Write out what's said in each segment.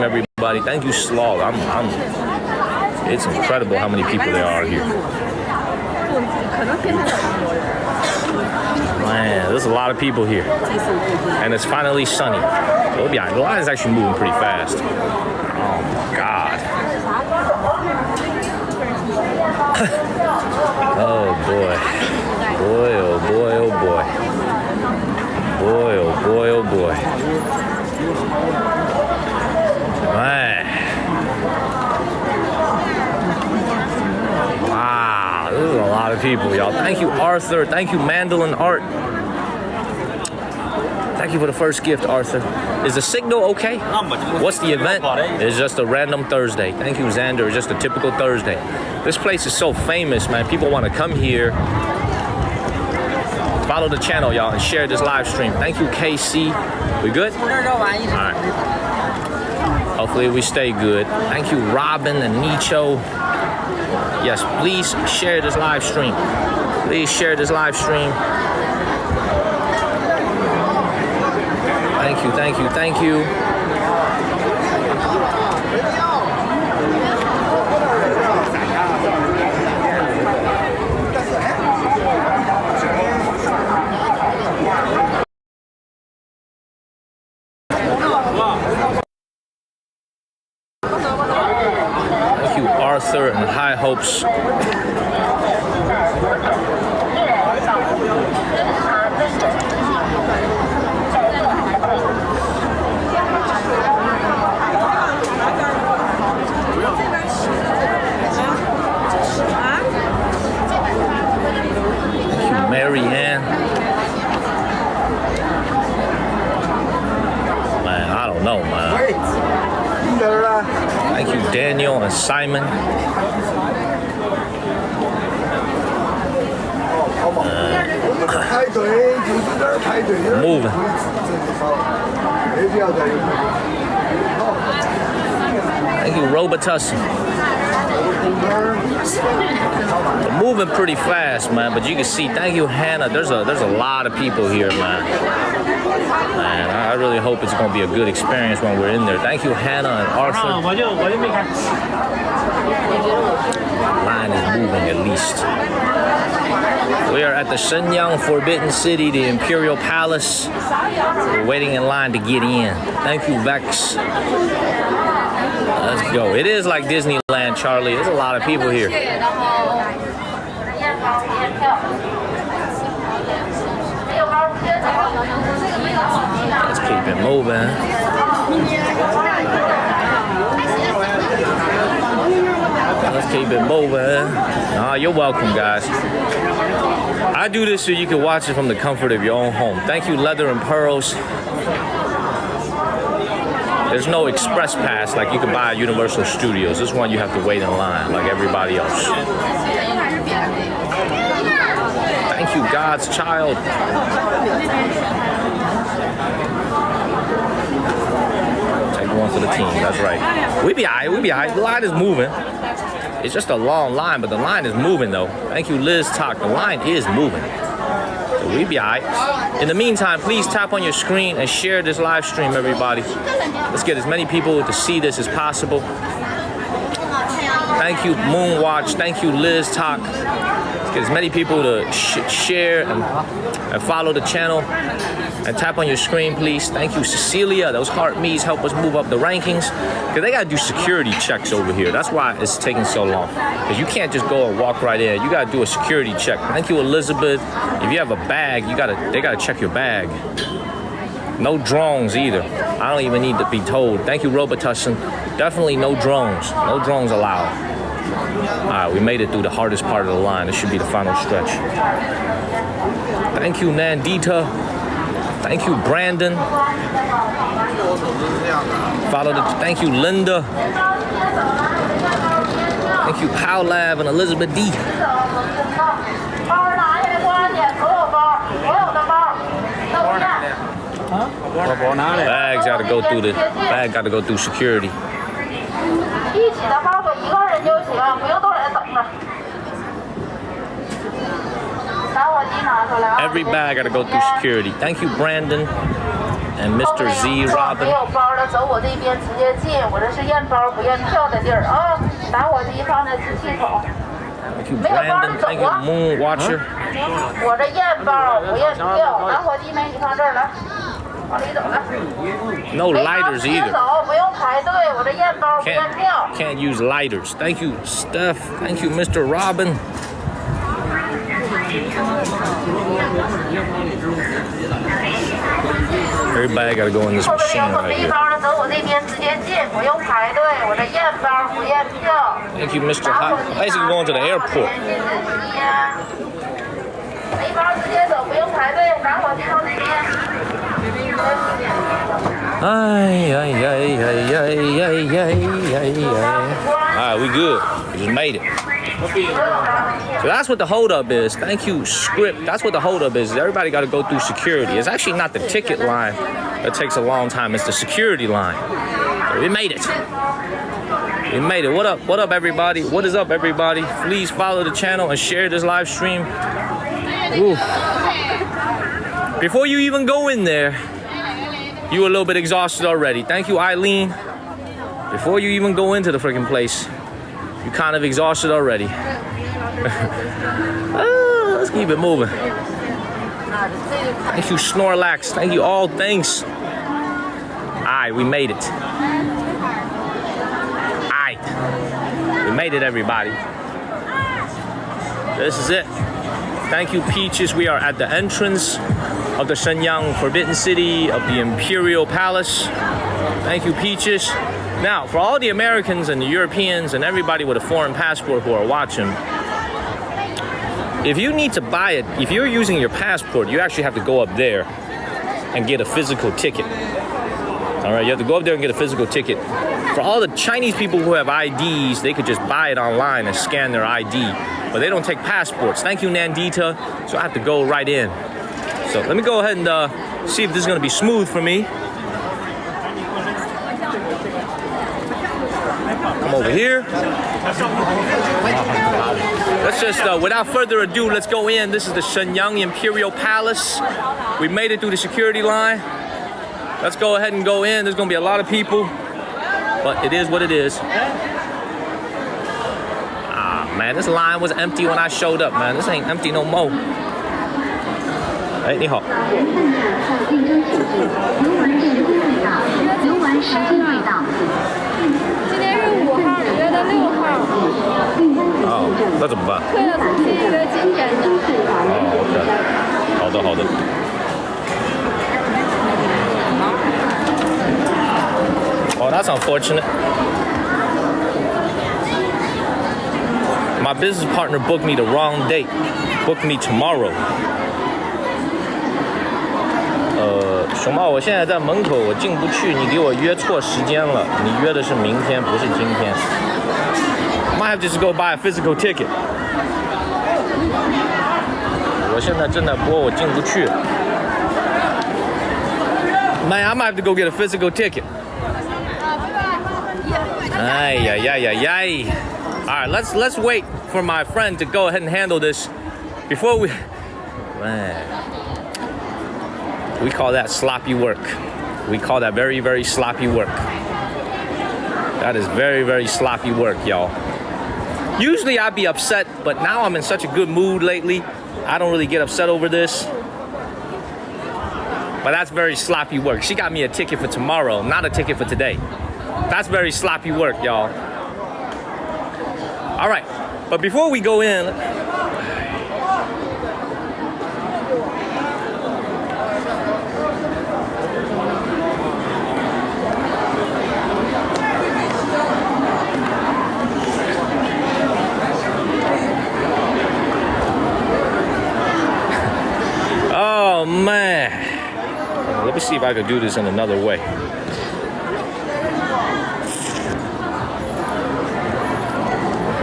stream, everybody. Thank you, Slog. It's incredible how many people there are here. Man, there's a lot of people here. And it's finally sunny. So yeah, the line is actually moving pretty fast. Oh my God. Oh boy. Boy, oh boy, oh boy. Boy, oh boy, oh boy. Man. Wow, this is a lot of people, y'all. Thank you, Arthur. Thank you, Mandolin Art. Thank you for the first gift, Arthur. Is the signal okay? What's the event? It's just a random Thursday. Thank you, Xander. It's just a typical Thursday. This place is so famous, man. People want to come here. Follow the channel, y'all, and share this live stream. Thank you, KC. We good? All right. Hopefully we stay good. Thank you, Robin and Nicho. Yes, please share this live stream. Please share this live stream. Thank you, thank you, thank you. Thank you, Arthur and High Hopes. Mary Ann. Man, I don't know, man. Thank you, Daniel and Simon. Moving. Thank you, Robitussin. We're moving pretty fast, man, but you can see, thank you, Hannah. There's a lot of people here, man. Man, I really hope it's gonna be a good experience when we're in there. Thank you, Hannah and Arthur. Line is moving at least. We are at the Shenyang Forbidden City, the Imperial Palace. We're waiting in line to get in. Thank you, Vex. Let's go. It is like Disneyland, Charlie. There's a lot of people here. Let's keep it moving. Let's keep it moving. You're welcome, guys. I do this so you can watch it from the comfort of your own home. Thank you, Leather and Pearls. There's no express pass like you can buy at Universal Studios. This one you have to wait in line like everybody else. Thank you, God's child. Take one for the team, that's right. We be alright, we be alright. The line is moving. It's just a long line, but the line is moving though. Thank you, Liz Talk. The line is moving. So we be alright. In the meantime, please tap on your screen and share this live stream, everybody. Let's get as many people to see this as possible. Thank you, Moonwatch. Thank you, Liz Talk. Let's get as many people to share and follow the channel. And tap on your screen, please. Thank you, Cecilia. Those heart me's help us move up the rankings. Because they got to do security checks over here. That's why it's taking so long. Because you can't just go and walk right in. You got to do a security check. Thank you, Elizabeth. If you have a bag, they got to check your bag. No drones either. I don't even need to be told. Thank you, Robitussin. Definitely no drones. No drones allowed. All right, we made it through the hardest part of the line. This should be the final stretch. Thank you, Nandita. Thank you, Brandon. Thank you, Linda. Thank you, Powlab and Elizabeth D. Bags got to go through the bag. Got to go through security. Every bag got to go through security. Thank you, Brandon and Mr. Z Robin. 的走我这边直接进，我这是验包不验票的地儿啊。打火机放在支气筒。 Thank you, Brandon. Thank you, Moon Watcher. 我这验包不验票，打火机没你放这儿来，往里走来。 No lighters 直接 either. 走，不用排队，我这验包不验票。 Can't use lighters. Thank you, Steph. Thank you, Mr. Robin. Everybody gotta go in this 后边 machine 有个 right 背 here. 包的，走我这边直接进，不用排队，我这验包不验票。 Thank you, Mr. Hot. Basically going to the airport. 背包直接走，不用排队，打火机到这边。 Alright, we good. We just made it. So that's what the holdup is. Thank you, Script. That's what the holdup is. Everybody got to go through security. It's actually not the ticket line that takes a long time. It's the security line. So we made it. We made it. What up? What up, everybody? What is up, everybody? Please follow the channel and share this live stream. Ooh. Before you even go in there, you a little bit exhausted already. Thank you, Eileen. Before you even go into the freaking place, you kind of exhausted already. Let's keep it moving. Thank you, Snorlax. Thank you, all thanks. Alright, we made it. Alright. We made it, everybody. This is it. Thank you, Peaches. We are at the entrance of the Shenyang Forbidden City of the Imperial Palace. Thank you, Peaches. Now, for all the Americans and the Europeans and everybody with a foreign passport who are watching, if you need to buy it, if you're using your passport, you actually have to go up there and get a physical ticket. All right, you have to go up there and get a physical ticket. For all the Chinese people who have IDs, they could just buy it online and scan their ID, but they don't take passports. Thank you, Nandita. So I have to go right in. So let me go ahead and see if this is gonna be smooth for me. Come over here. Let's just, without further ado, let's go in. This is the Shenyang Imperial Palace. We made it through the security line. Let's go ahead and go in. There's gonna be a lot of people, but it is what it is. Ah, man, this line was empty when I showed up, man. This ain't empty no more. Hey, 你好。今天是5号，你约的6号。哦，那怎么办？客要仔细一个今天的。哦，OK，好的，好的。Oh, that's unfortunate. My business partner booked me the wrong date. Booked me tomorrow. 熊猫，我现在在门口，我进不去，你给我约错时间了。你约的是明天，不是今天。Might have to just go buy a physical ticket. 我现在正在播，我进不去。Man, I might have to go get a physical ticket. Ay, ay, ay, ay, ay. All right, let's wait for my friend to go ahead and handle this before we. Man. We call that sloppy work. We call that very, very sloppy work. That is very, very sloppy work, y'all. Usually I'd be upset, but now I'm in such a good mood lately. I don't really get upset over this. But that's very sloppy work. She got me a ticket for tomorrow, not a ticket for today. That's very sloppy work, y'all. All right, but before we go in, oh man, let me see if I could do this in another way.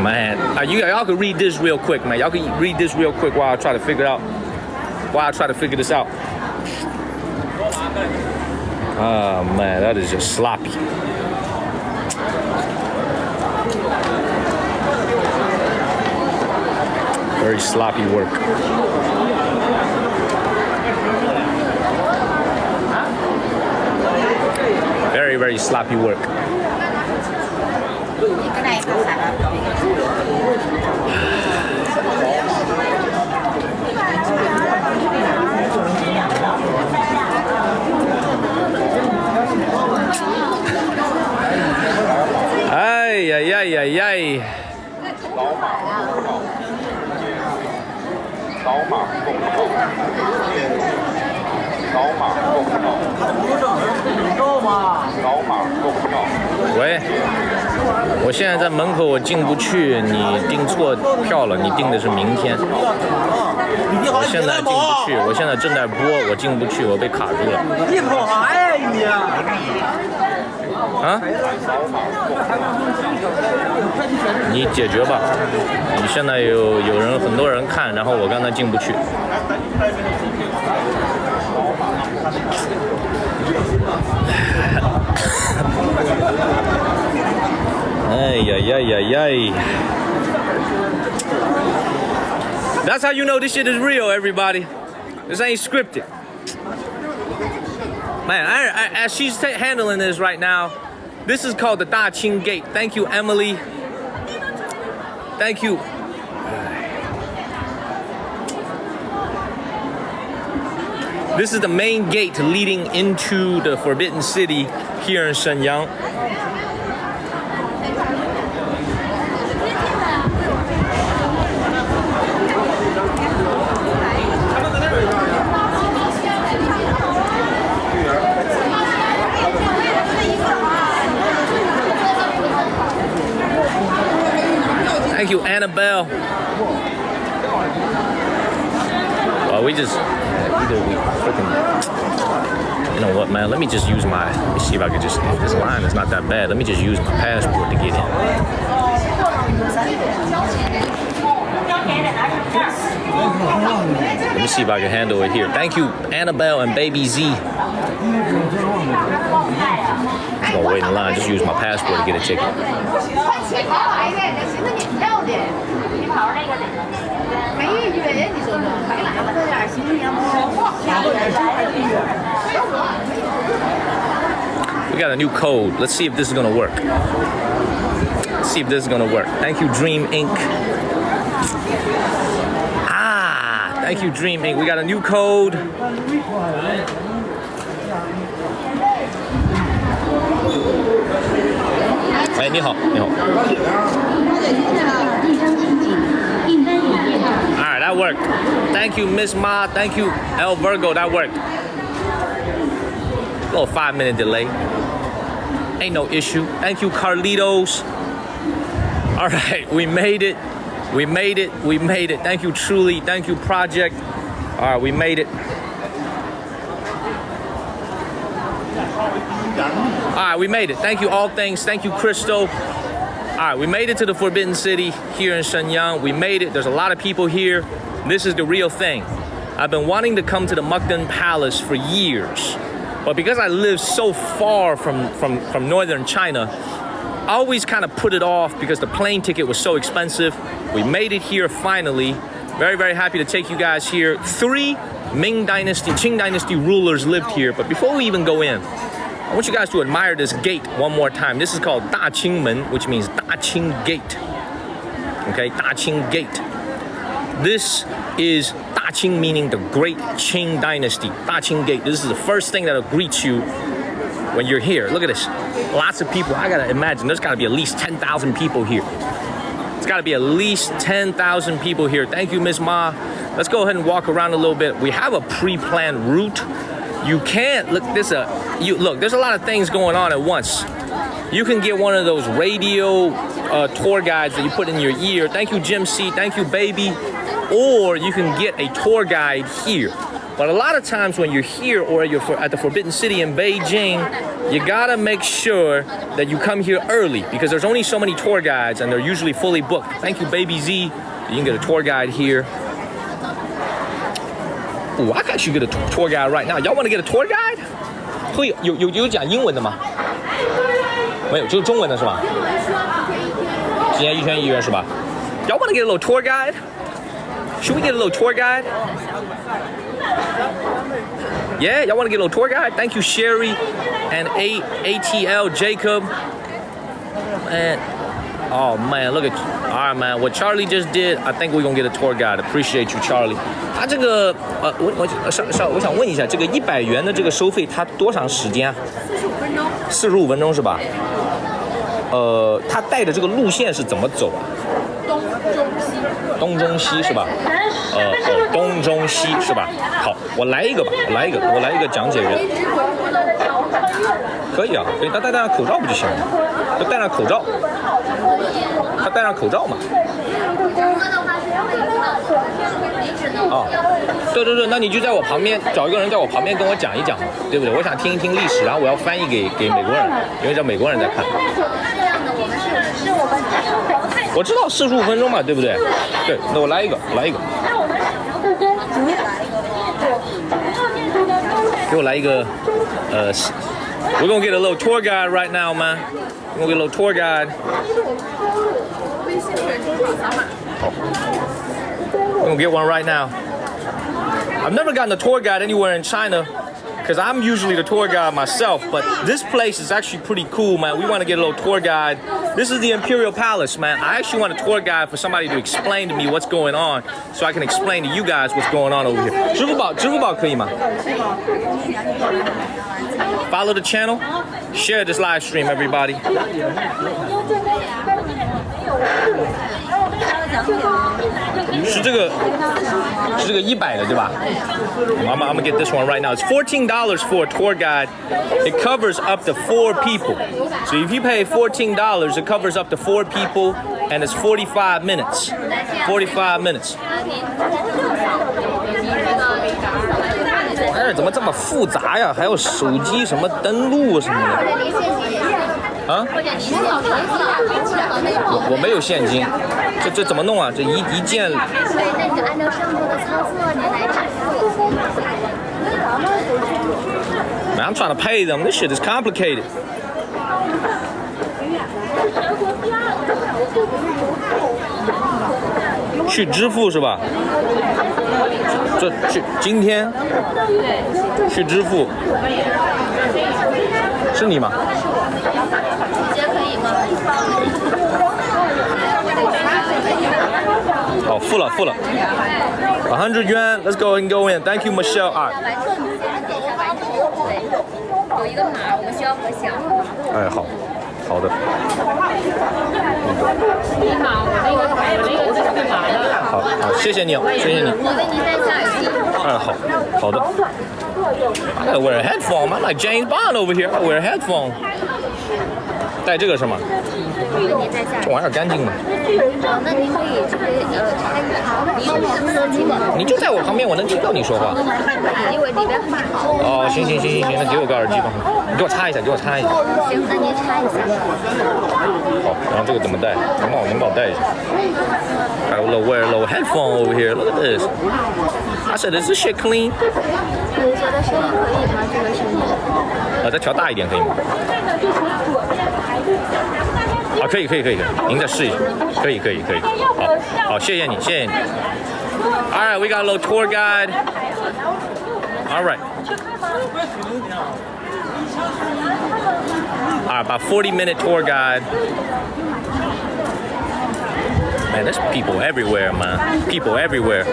Man, y'all can read this real quick, man. Y'all can read this real quick while I try to figure this out. Oh man, that is just sloppy. Very sloppy work. Very, very sloppy work. Ay, ay, ay, ay, ay. 喂，我现在在门口，我进不去。你订错票了，你订的是明天。我现在进不去，我现在正在播，我进不去，我被卡住了。你跑啥呀你？啊？你解决吧。你现在有人很多人看，然后我刚才进不去。Ay, ay, ay, ay, ay. That's how you know this shit is real, everybody. This ain't scripted. Man, as she's handling this right now, this is called the Daqing Gate. Thank you, Emily. Thank you. This is the main gate leading into the Forbidden City here in Shenyang. Thank you, Annabelle. Well, we just either we freaking. You know what, man? Let me just use my. Let me see if I can just. This line is not that bad. Let me just use my passport to get in. Let me see if I can handle it here. Thank you, Annabelle and Baby Z. I'm gonna wait in line. Just use my passport to get a ticket. We got a new code. Let's see if this is gonna work. Let's see if this is gonna work. Thank you, Dream Inc. Thank you, Dream Inc. We got a new code. Hey, 你好，你好。Alright, that worked. Thank you, Miss Ma. Thank you, El Virgo. That worked. A little 5-minute delay. Ain't no issue. Thank you, Carlitos. Alright, we made it. We made it. We made it. Thank you, Truly. Thank you, Project. Alright, we made it. Alright, we made it. Thank you, All Things. Thank you, Crystal. Alright, we made it to the Forbidden City here in Shenyang. We made it. There's a lot of people here. This is the real thing. I've been wanting to come to the Mukden Palace for years. But because I live so far from northern China, I always kind of put it off because the plane ticket was so expensive. We made it here finally. Very, very happy to take you guys here. 3 Ming Dynasty, Qing Dynasty rulers lived here. But before we even go in, I want you guys to admire this gate one more time. This is called Daqing Men, which means Daqing Gate. Okay, Daqing Gate. This is Daqing, meaning the Great Qing Dynasty. Daqing Gate. This is the first thing that'll greet you when you're here. Look at this. Lots of people. I gotta imagine there's gotta be at least 10,000 people here. It's gotta be at least 10,000 people here. Thank you, Miss Ma. Let's go ahead and walk around a little bit. We have a pre-planned route. You can't look this up. Look, there's a lot of things going on at once. You can get one of those radio tour guides that you put in your ear. Thank you, Jim C. Thank you, baby. Or you can get a tour guide here. But a lot of times when you're here or you're at the Forbidden City in Beijing, you gotta make sure that you come here early because there's only so many tour guides and they're usually fully booked. Thank you, Baby Z. You can get a tour guide here. Ooh, I got you get a tour guide right now. Y'all want to get a tour guide? 会有讲英文的吗？没有，只有中文的是吧？今天1天1元是吧？ Y'all want to get a little tour guide? Should we get a little tour guide? Yeah, y'all want to get a little tour guide? Thank you, Sherry and ATL Jacob. Man, oh man, look at, all right, man. What Charlie just did, I think we're gonna get a tour guide. Appreciate you, Charlie. 他这个我想问一下，这个100元的这个收费，它多长时间啊？45分钟。45分钟是吧？他带的这个路线是怎么走啊？东中西是吧？东中西是吧？好，我来一个吧，我来一个讲解员。可以啊，可以，他戴上口罩不就行了？就戴上口罩，他戴上口罩嘛。啊，对，那你就在我旁边找一个人在我旁边跟我讲一讲，对不对？我想听一听历史，然后我要翻译给美国人，因为这美国人在看。我知道45分钟嘛，对不对？对，那我来一个。给我来一个We're gonna get a little tour guide right now, man. We're gonna get a little tour guide. We're gonna get one right now. I've never gotten a tour guide anywhere in China because I'm usually the tour guide myself, but this place is actually pretty cool, man. We want to get a little tour guide. This is the Imperial Palace, man. I actually want a tour guide for somebody to explain to me what's going on so I can explain to you guys what's going on over here. 支付宝可以吗？ Follow the channel. Share this live stream, everybody. 是这个100的对吧？ I'm gonna get this one right now. It's $14 for a tour guide. It covers up to 4 people. So if you pay $14, it covers up to 4 people, and it's 45 minutes. 45 minutes. 哎，怎么这么复杂呀？还有手机什么登录什么的。啊？我没有现金，这怎么弄啊？这一键。对，那你就按照上头的操作，你来支付。Man, I'm trying to pay them. This shit is complicated. 去支付是吧？今天去支付是你吗？直接可以吗？好，付了，100 yuan. Let's go and go in. Thank you, Michelle. 啊。有一个码，我们需要核响。哎，好的。你好，我那个码的。好，谢谢你，谢谢你。我为您戴下耳机。好的。I gotta wear a headphone. I'm like James Bond over here. I wear a headphone. 戴这个是吗？这玩意儿干净吗？那您可以插一你就在我旁边，我能听到你说话。因为里边很吵。哦，行，那给我个耳机吧。你给我插一下。行，那您插一下。好，然后这个怎么戴？能帮我戴一下。I will wear a little headphone over here. Look at this. I said, is this shit clean? 你觉得声音可以吗？这个声音？再调大一点可以吗？啊，可以，您再试一下，可以，好，谢谢你。All right, we got a little tour guide. All right. About 40-minute tour guide. Man, there's people everywhere, man. People everywhere.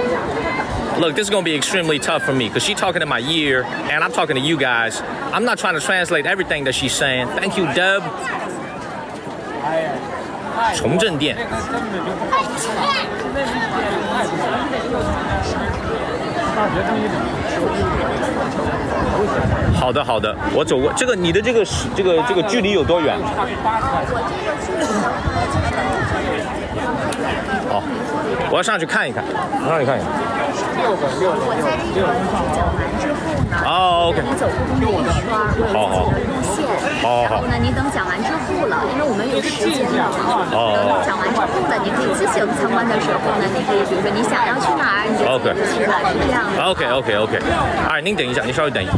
Look, this is going to be extremely tough for me because she's talking in my ear and I'm talking to you guys. I'm not trying to translate everything that she's saying. Thank you, Deb. 崇正店。好的，我走过这个，你的这个距离有多远？好，我要上去看一看，我在这个讲完之后呢，你走故宫那一圈，我有自己的路线，然后呢，你等讲完之后了，因为我们有时间嘛，等讲完之后呢，你可以自行参观的时候呢，你可以比如说你想要去哪儿，你就去哪儿，是这样的。OK。哎，您等一下，您稍微等一下。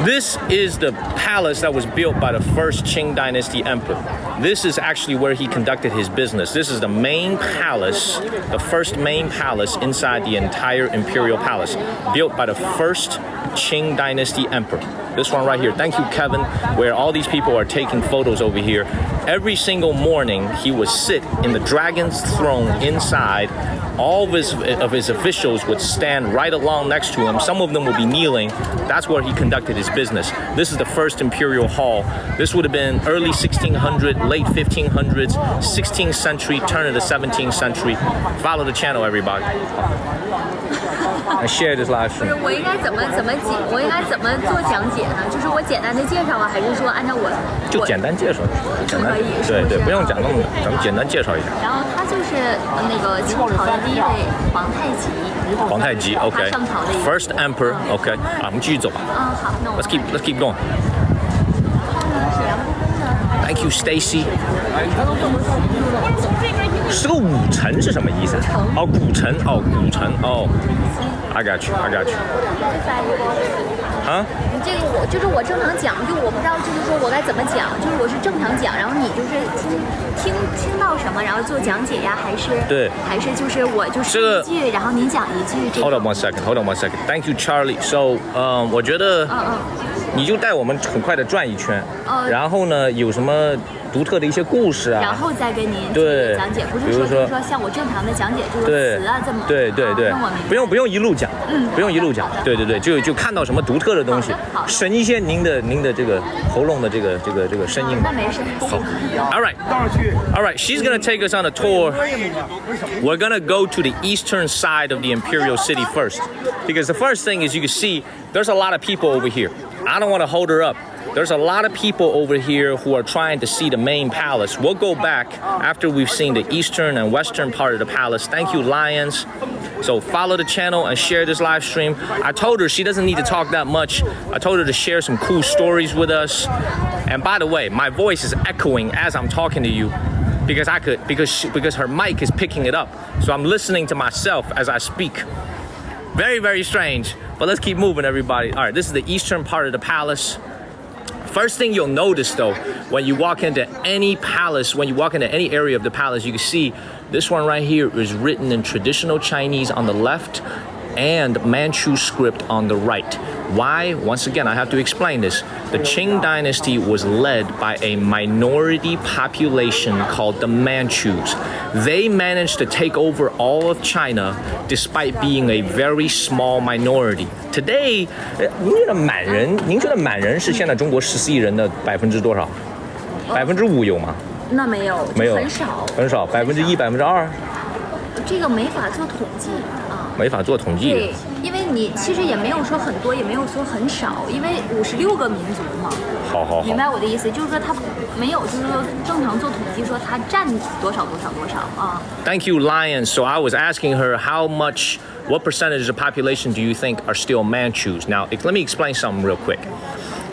This is the palace that was built by the first Qing Dynasty emperor. This is actually where he conducted his business. This is the main palace, the first main palace inside the entire imperial palace, built by the first Qing dynasty emperor. This one right here. Thank you, Kevin, where all these people are taking photos over here. Every single morning, he would sit in the dragon's throne inside. All of his officials would stand right along next to him. Some of them would be kneeling. That's where he conducted his business. This is the first imperial hall. This would have been early 1600s, late 1500s, 16th century, turn of the 17th century. Follow the channel, everybody. And share this live stream. 我应该怎么做讲解呢？就是我简单的介绍啊，还是说按照我就简单介绍，简单可以对对，是不是不用讲那么，咱们简单介绍一下。然后他就是那个清朝的第一位皇太极。皇太极 ，OK。他上朝的一个 First Emperor OK 啊，我们继续走吧。好，那我 Let's keep going. Thank you, Stacy. 这个武臣是什么意思？哦，古城哦，古城哦。I got you. 啊？你这个我正常讲，就我不知道，就是说我该怎么讲，就是我是正常讲，然后你就是听到什么，然后做讲解呀，还是对，还是就是我就是一句，然后您讲一句。Hold on one second. Thank you, Charlie. So, 我觉得，你就带我们很快的转一圈，然后呢，有什么独特的一些故事啊，然后再跟您讲解，不是说就是说像我正常的讲解这个词啊这么对，不用一路讲，不用一路讲，对，就看到什么独特的东西，省一些您的这个喉咙的这个声音。那没事。好 All right. She's gonna take us on a tour. We're gonna go to the eastern side of the imperial city first, because the first thing is you can see there's a lot of people over here. I don't want to hold her up. There's a lot of people over here who are trying to see the main palace. We'll go back after we've seen the eastern and western part of the palace. Thank you, Lions. So follow the channel and share this live stream. I told her she doesn't need to talk that much. I told her to share some cool stories with us. And by the way, my voice is echoing as I'm talking to you because her mic is picking it up. So I'm listening to myself as I speak. Very, very strange. But let's keep moving, everybody. All right, this is the eastern part of the palace. First thing you'll notice though, when you walk into any palace, when you walk into any area of the palace, you can see this one right here is written in traditional Chinese on the left and Manchu script on the right. Why? Once again, I have to explain this. The Qing dynasty was led by a minority population called the Manchus. They managed to take over all of China despite being a very small minority. Today, 您觉得满人是现在中国14亿人的多少？5%有吗？那没有，很少，1%、2%。这个没法做统计啊。没法做统计。对，因为你其实也没有说很多，也没有说很少，因为56个民族嘛。好。明白我的意思，就是说他没有，就是说正常做统计，说他占多少啊。Thank you, Lion. So I was asking her what percentage of the population do you think are still Manchus? Now, let me explain something real quick.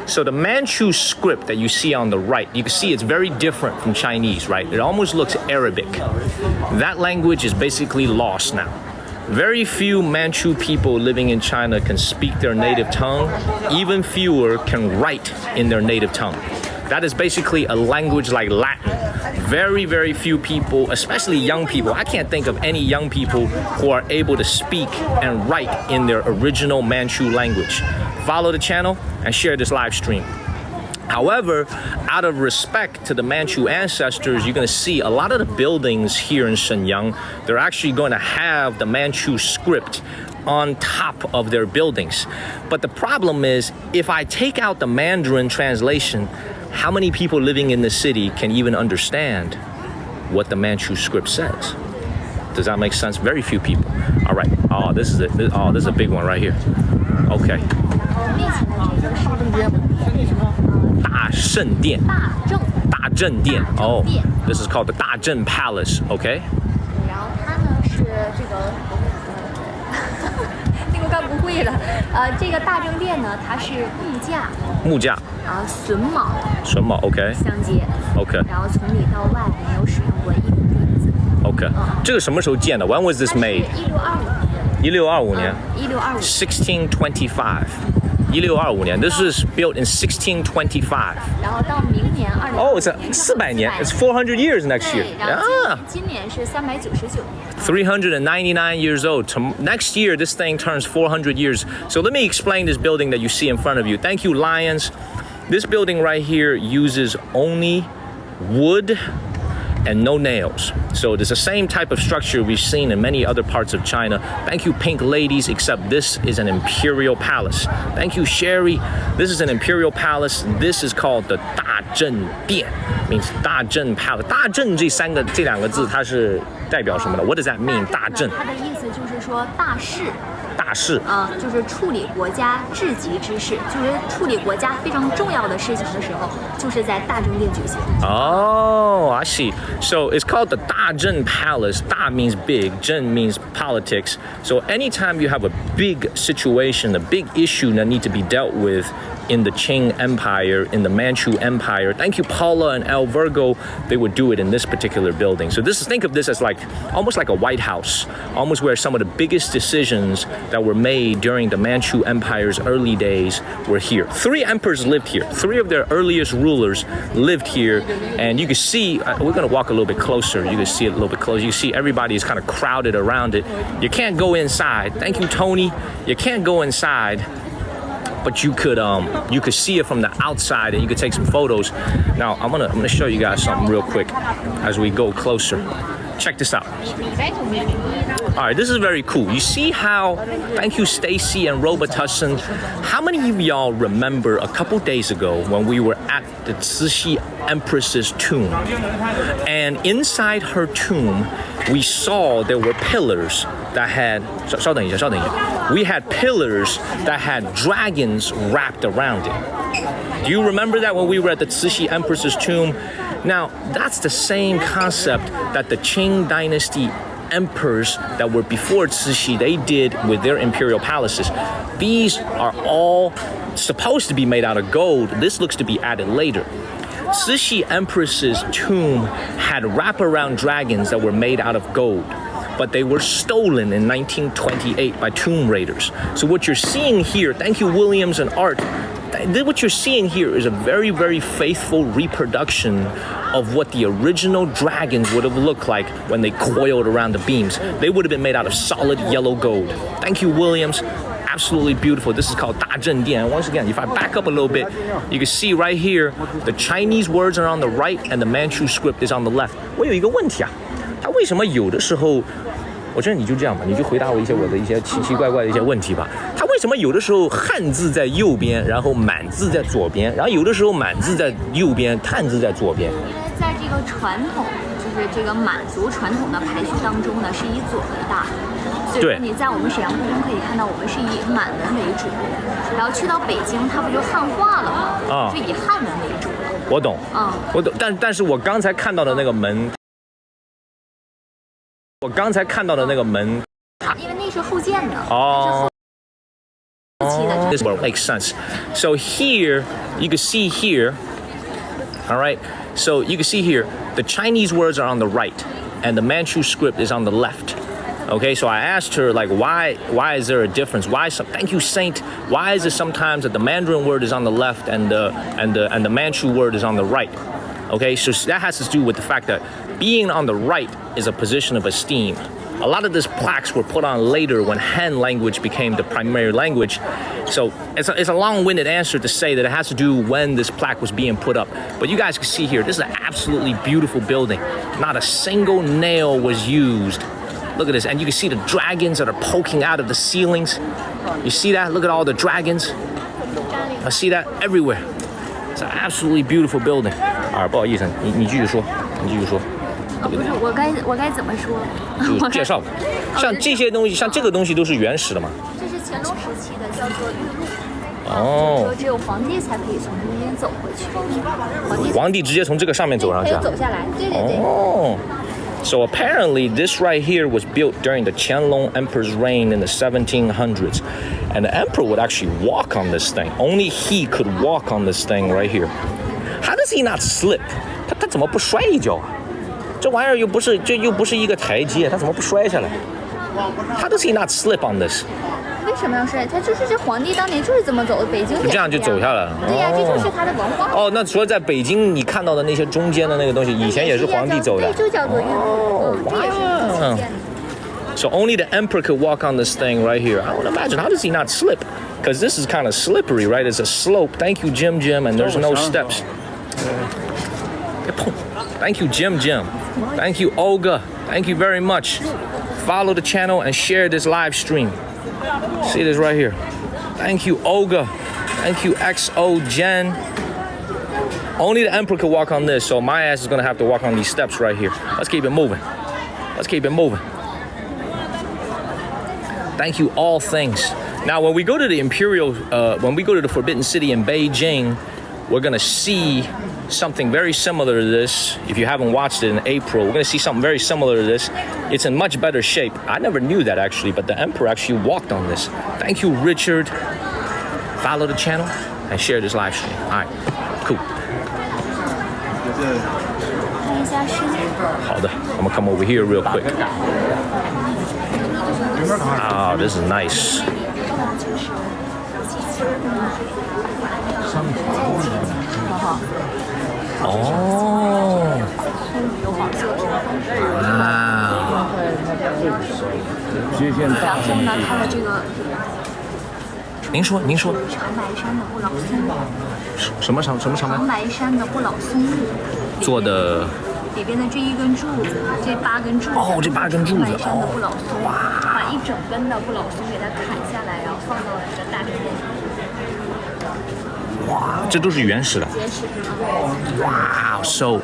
So the Manchu script that you see on the right, you can see it's very different from Chinese, right? It almost looks Arabic. That language is basically lost now. Very few Manchu people living in China can speak their native tongue. Even fewer can write in their native tongue. That is basically a language like Latin. Very, very few people, especially young people. I can't think of any young people who are able to speak and write in their original Manchu language. Follow the channel and share this live stream. However, out of respect to the Manchu ancestors, you're going to see a lot of the buildings here in Shenyang, they're actually going to have the Manchu script on top of their buildings. But the problem is, if I take out the Mandarin translation, how many people living in the city can even understand what the Manchu script says? Does that make sense? Very few people. All right. Oh, this is a big one right here. Okay. 大圣殿.大正殿. Oh, this is called the 大正 Palace. Okay. 然后它呢是这个，那个刚不会了。这个大正殿呢，它是木架。榫卯 OK 相接 OK 然后从里到外没有使用过一根钉子 OK 这个什么时候建的 When was this made 1625年1625 1625年 This was built in 1625然后到明年2025 Oh, it's 400年. It's 400 years next year. 然后今年是399年。399 years old. Next year, this thing turns 400 years. So let me explain this building that you see in front of you. Thank you, Lions. This building right here uses only wood and no nails. So it's the same type of structure we've seen in many other parts of China. Thank you, pink ladies, except this is an imperial palace. Thank you, Sherry. This is an imperial palace. This is called the 大正殿 means 大正 palace. 大正这两个字它是代表什么的？ What does that mean? 大正。它的意思就是说大事。大事就是处理国家至极之事，就是处理国家非常重要的事情的时候，就是在大正殿举行。Oh, I see. So it's called the 大正 Palace. 大 means big, 正 means politics. So anytime you have a big situation, a big issue that need to be dealt with in the Qing Empire, in the Manchu Empire. Thank you, Paula and El Virgo. They would do it in this particular building. So think of this as almost like a White House, almost where some of the biggest decisions that were made during the Manchu Empire's early days were here. 3 emperors lived here. 3 of their earliest rulers lived here. And you can see, we're going to walk a little bit closer. You can see it a little bit closer. You see everybody is kind of crowded around it. You can't go inside. Thank you, Tony. You can't go inside. But you could see it from the outside and you could take some photos. Now I'm gonna show you guys something real quick as we go closer. Check this out. All right, this is very cool. You see how, thank you Stacy and Robotussin, how many of y'all remember a couple days ago when we were at the Cixi Empress's tomb? And inside her tomb, we saw there were pillars that had, 稍等一下. We had pillars that had dragons wrapped around it. Do you remember that when we were at the Cixi Empress's tomb? Now, that's the same concept that the Qing dynasty emperors that were before Cixi, they did with their imperial palaces. These are all supposed to be made out of gold. This looks to be added later. Cixi Empress's tomb had wraparound dragons that were made out of gold, but they were stolen in 1928 by tomb raiders. So what you're seeing here, thank you Williams and Art, what you're seeing here is a very, very faithful reproduction of what the original dragons would have looked like when they coiled around the beams. They would have been made out of solid yellow gold. Thank you, Williams. Absolutely beautiful. This is called 大正殿. Once again, if I back up a little bit, you can see right here, the Chinese words are on the right and the Manchu script is on the left. 我有一个问题啊，它为什么有的时候，我觉得你就这样吧，你就回答我的一些奇奇怪怪的一些问题吧。它为什么有的时候汉字在右边，然后满字在左边，然后有的时候满字在右边，汉字在左边？因为在这个传统，就是这个满族传统的排序当中呢，是以左为大。所以说你在我们沈阳故宫可以看到，我们是以满文为主，然后去到北京，它不就汉化了吗？是以汉文为主了。我懂，我懂，但是我刚才看到的那个门，因为那是后建的。哦。This will make sense. So here, you can see here, all right? So you can see here, the Chinese words are on the right, and the Manchu script is on the left. Okay, so I asked her, why is there a difference? Thank you, Saint. Why is it sometimes that the Mandarin word is on the left and the Manchu word is on the right? Okay, so that has to do with the fact that being on the right is a position of esteem. A lot of these plaques were put on later when Han language became the primary language. So it's a long-winded answer to say that it has to do when this plaque was being put up. But you guys can see here, this is an absolutely beautiful building. Not a single nail was used. Look at this, and you can see the dragons that are poking out of the ceilings. You see that? Look at all the dragons. I see that everywhere. It's an absolutely beautiful building. 不好意思，你继续说。不是，我该怎么说？就介绍，像这些东西，像这个东西都是原始的嘛。这是乾隆时期的，叫做玉露。哦。说只有皇帝才可以从中间走回去。皇帝直接从这个上面走上去。可以走下来，对。哦。So apparently this right here was built during the Qianlong Emperor's reign in the 1700s. And the emperor would actually walk on this thing. Only he could walk on this thing right here. How does he not slip? 他怎么不摔一跤啊？这玩意儿又不是一个台阶，他怎么不摔下来？ How does he not slip on this? 为什么要是？他就是这皇帝当年就是这么走的，北京就这样就走下来了。对呀，这就是他的文化。哦，那除了在北京你看到的那些中间的那个东西，以前也是皇帝走的。对，就叫做运步，这也是古建的。So only the emperor could walk on this thing right here. I would imagine, how does he not slip? Because this is kind of slippery, right? It's a slope. Thank you, Jim, and there's no steps. Thank you, Jim. Thank you, Olga. Thank you very much. Follow the channel and share this live stream. See this right here. Thank you, Olga. Thank you, XO Jen. Only the emperor could walk on this, so my ass is gonna have to walk on these steps right here. Let's keep it moving. Thank you, all things. Now, when we go to the when we go to the Forbidden City in Beijing, we're gonna see something very similar to this. If you haven't watched it in April, we're gonna see something very similar to this. It's in much better shape. I never knew that actually, but the emperor actually walked on this. Thank you, Richard. Follow the channel and share this live stream. All right, cool. 好的, I'm gonna come over here real quick. Oh, this is nice. Oh. Wow. 然后呢，它的这个。您说。长白山的不老松露。什么长白山的不老松露。做的。里边的这一根柱子，这8根柱子。哦，这8根柱子。长白山的不老松，把一整根的不老松给它砍下来，然后放到了这个大里面。哇，这都是原始的。Wow, so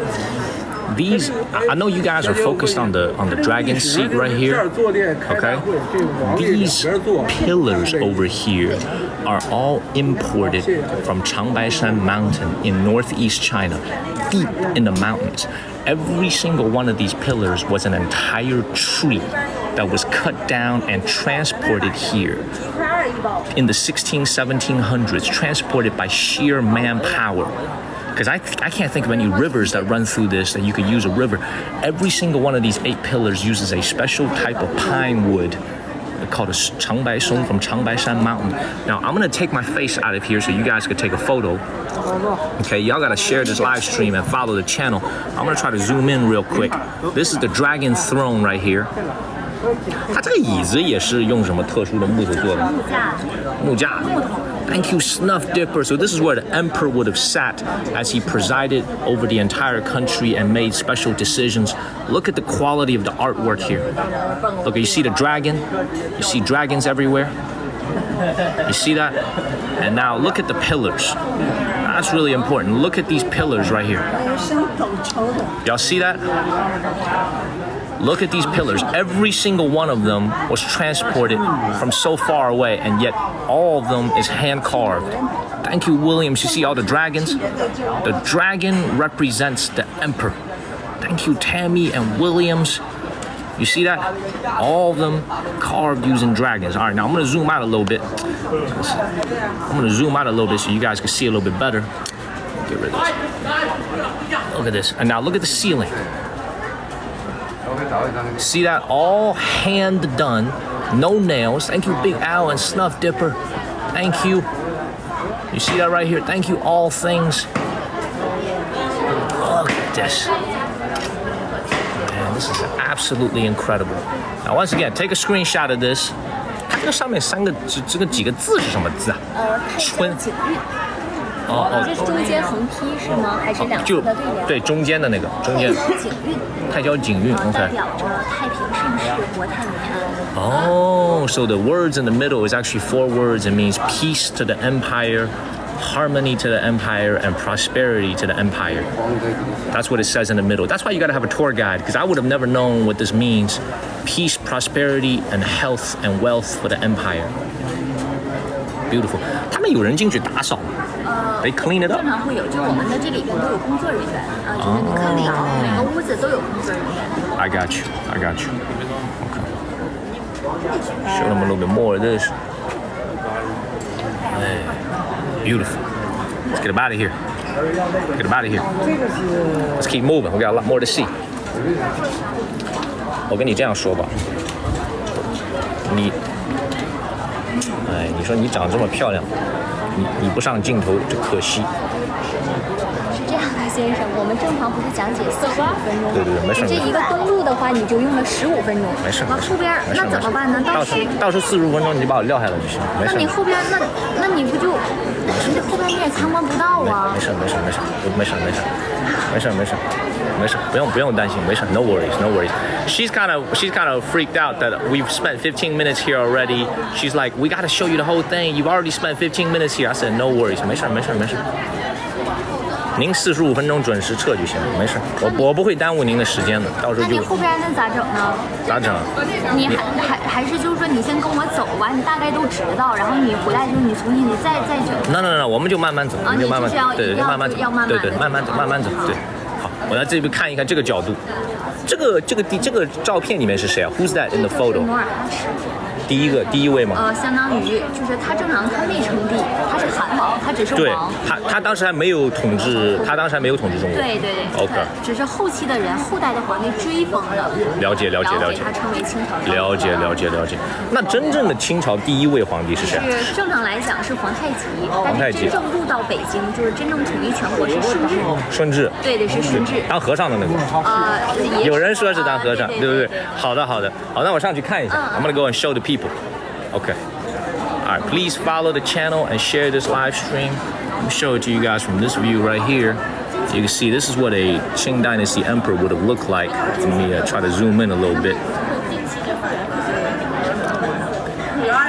these, I know you guys are focused on the dragon seat right here. Okay, these pillars over here are all imported from Changbaishan Mountain in northeast China, deep in the mountains. Every single one of these pillars was an entire tree that was cut down and transported here in the 1700s, transported by sheer manpower. Because I can't think of any rivers that run through this that you could use a river. Every single one of these 8 pillars uses a special type of pine wood called a Changbai Song from Changbaishan Mountain. Now, I'm going to take my face out of here so you guys can take a photo. Okay, y'all got to share this live stream and follow the channel. I'm going to try to zoom in real quick. This is the dragon throne right here. 它这个椅子也是用什么特殊的木头做的？木架。Thank you, Snuff Dipper. So this is where the emperor would have sat as he presided over the entire country and made special decisions. Look at the quality of the artwork here. Look, you see the dragon? You see dragons everywhere? You see that? And now look at the pillars. That's really important. Look at these pillars right here. Y'all see that? Look at these pillars. Every single one of them was transported from so far away, and yet all of them is hand carved. Thank you, Williams. You see all the dragons? The dragon represents the emperor. Thank you, Tammy and Williams. You see that? All of them carved using dragons. All right, now I'm going to zoom out a little bit. I'm going to zoom out a little bit so you guys can see a little bit better. Get rid of this. Look at this. And now look at the ceiling. See that? All hand done, no nails. Thank you, Big Al and Snuff Dipper. Thank you. You see that right here? Thank you, all things. Look at this. Man, this is absolutely incredible. Now, once again, take a screenshot of this. 它这个上面这个几个字是什么字啊？春。这是中间横批是吗？还是两个的对联？对，中间的那个中间。太交景运 ，OK。代表着太平盛世，国泰民安。Oh, so the words in the middle is actually 4 words. It means peace to the empire, harmony to the empire, and prosperity to the empire. That's what it says in the middle. That's why you gotta have a tour guide, because I would have never known what this means. Peace, prosperity, and health and wealth for the empire. Beautiful. 他们有人进去打扫吗？They clean it up. 正常会有，就我们的这里边都有工作人员啊，就是你看每个屋子都有工作人员。I got you. Okay. Show them a little bit more of this. Man, beautiful. Let's get them out of here. Let's keep moving. We got a lot more to see. 我跟你这样说吧，哎，你说你长这么漂亮，你不上镜头，这可惜。是这样的，先生，我们正常不是讲解45分钟吗？对，没事。这一个登录的话，你就用了15分钟。没事。完后边那怎么办呢？倒数45分钟，你就把我撂下来就行。没事。那你后边那你不就，你后边你也参观不到啊？没事，不用担心，没事 ，no worries. She's kind of freaked out that we've spent 15 minutes here already. She's like, we gotta show you the whole thing. You've already spent 15 minutes here. I said, no worries, 没事。您45分钟准时撤就行了，没事，我不会耽误您的时间的，到时候就。那你后边那咋整呢？咋整？你还是就是说你先跟我走完，你大概都知道，然后你回来之后你重新再整。那，我们就慢慢走，我们就慢慢走，对，慢慢走，对，慢慢走，对。好，我来这边看一看这个角度，这个照片里面是谁啊 ？Who's that in the photo？ 努尔哈赤。第一位吗？相当于就是他正常他未称帝，他是韩王，他只是王。对，他当时还没有统治中国。对。OK。只是后期的人，后代的皇帝追封的。了解。然后给他称为清朝。了解。那真正的清朝第一位皇帝是谁？是正常来讲是皇太极，但是真正入到北京，就是真正统一全国是顺治。顺治。对，是顺治。当和尚的那个。有人说是当和尚，对不对？好，那我上去看一下。I'm gonna go and show the people. Okay. All right. Please follow the channel and share this live stream. Let me show it to you guys from this view right here. You can see this is what a Qing Dynasty emperor would have looked like. Let me try to zoom in a little bit.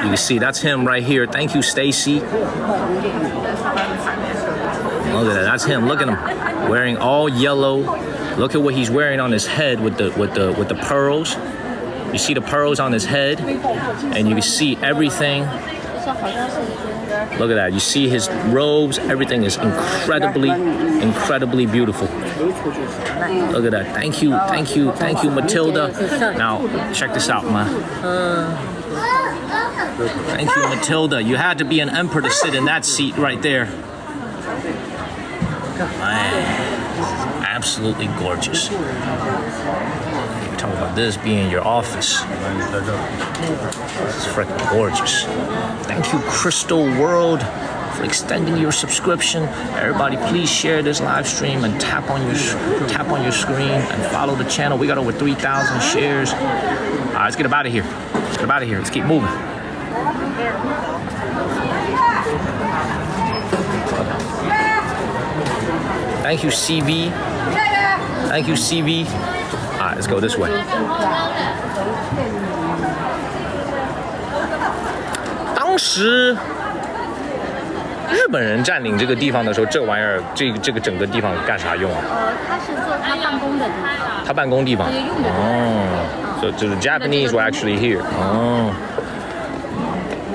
You can see that's him right here. Thank you, Stacy. Look at that. That's him. Look at him, wearing all yellow. Look at what he's wearing on his head with the pearls. You see the pearls on his head, and you can see everything. Look at that. You see his robes. Everything is incredibly beautiful. Look at that. Thank you, Matilda. Now, check this out, man. Thank you, Matilda. You had to be an emperor to sit in that seat right there. Man, absolutely gorgeous. Talk about this being your office. It's freaking gorgeous. Thank you, Crystal World, for extending your subscription. Everybody, please share this live stream and tap on your screen and follow the channel. We got over 3,000 shares. All right, let's get out of here. Let's keep moving. Thank you, CV. All right, let's go this way. 当时日本人占领这个地方的时候，这玩意儿，这个整个地方干啥用啊？他是做他办公的地方。他办公地方。So the Japanese were actually here.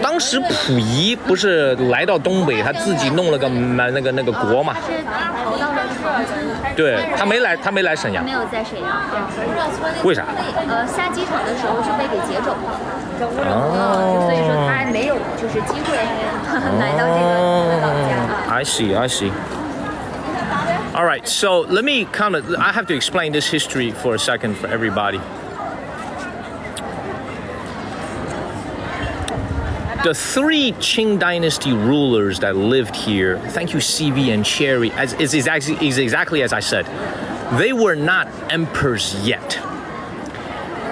当时溥仪不是来到东北，他自己弄了个那个国嘛？是逃到了长春。对，他没来沈阳。没有在沈阳。为啥？下机场的时候是被给劫走了。所以说他还没有就是机会来到这个老家。I see. All right, so let me I have to explain this history for a second for everybody. The three Qing Dynasty rulers that lived here, thank you CV and Cherry, is exactly as I said. They were not emperors yet.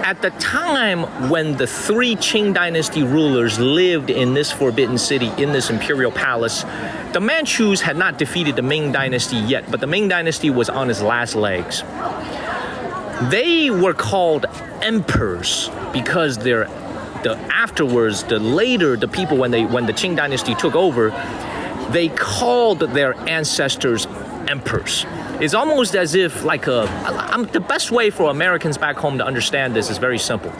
At the time when the three Qing Dynasty rulers lived in this Forbidden City, in this imperial palace, the Manchus had not defeated the Ming Dynasty yet, but the Ming Dynasty was on its last legs. They were called emperors because afterwards, the people when the Qing Dynasty took over, they called their ancestors emperors. It's almost as if the best way for Americans back home to understand this is very simple.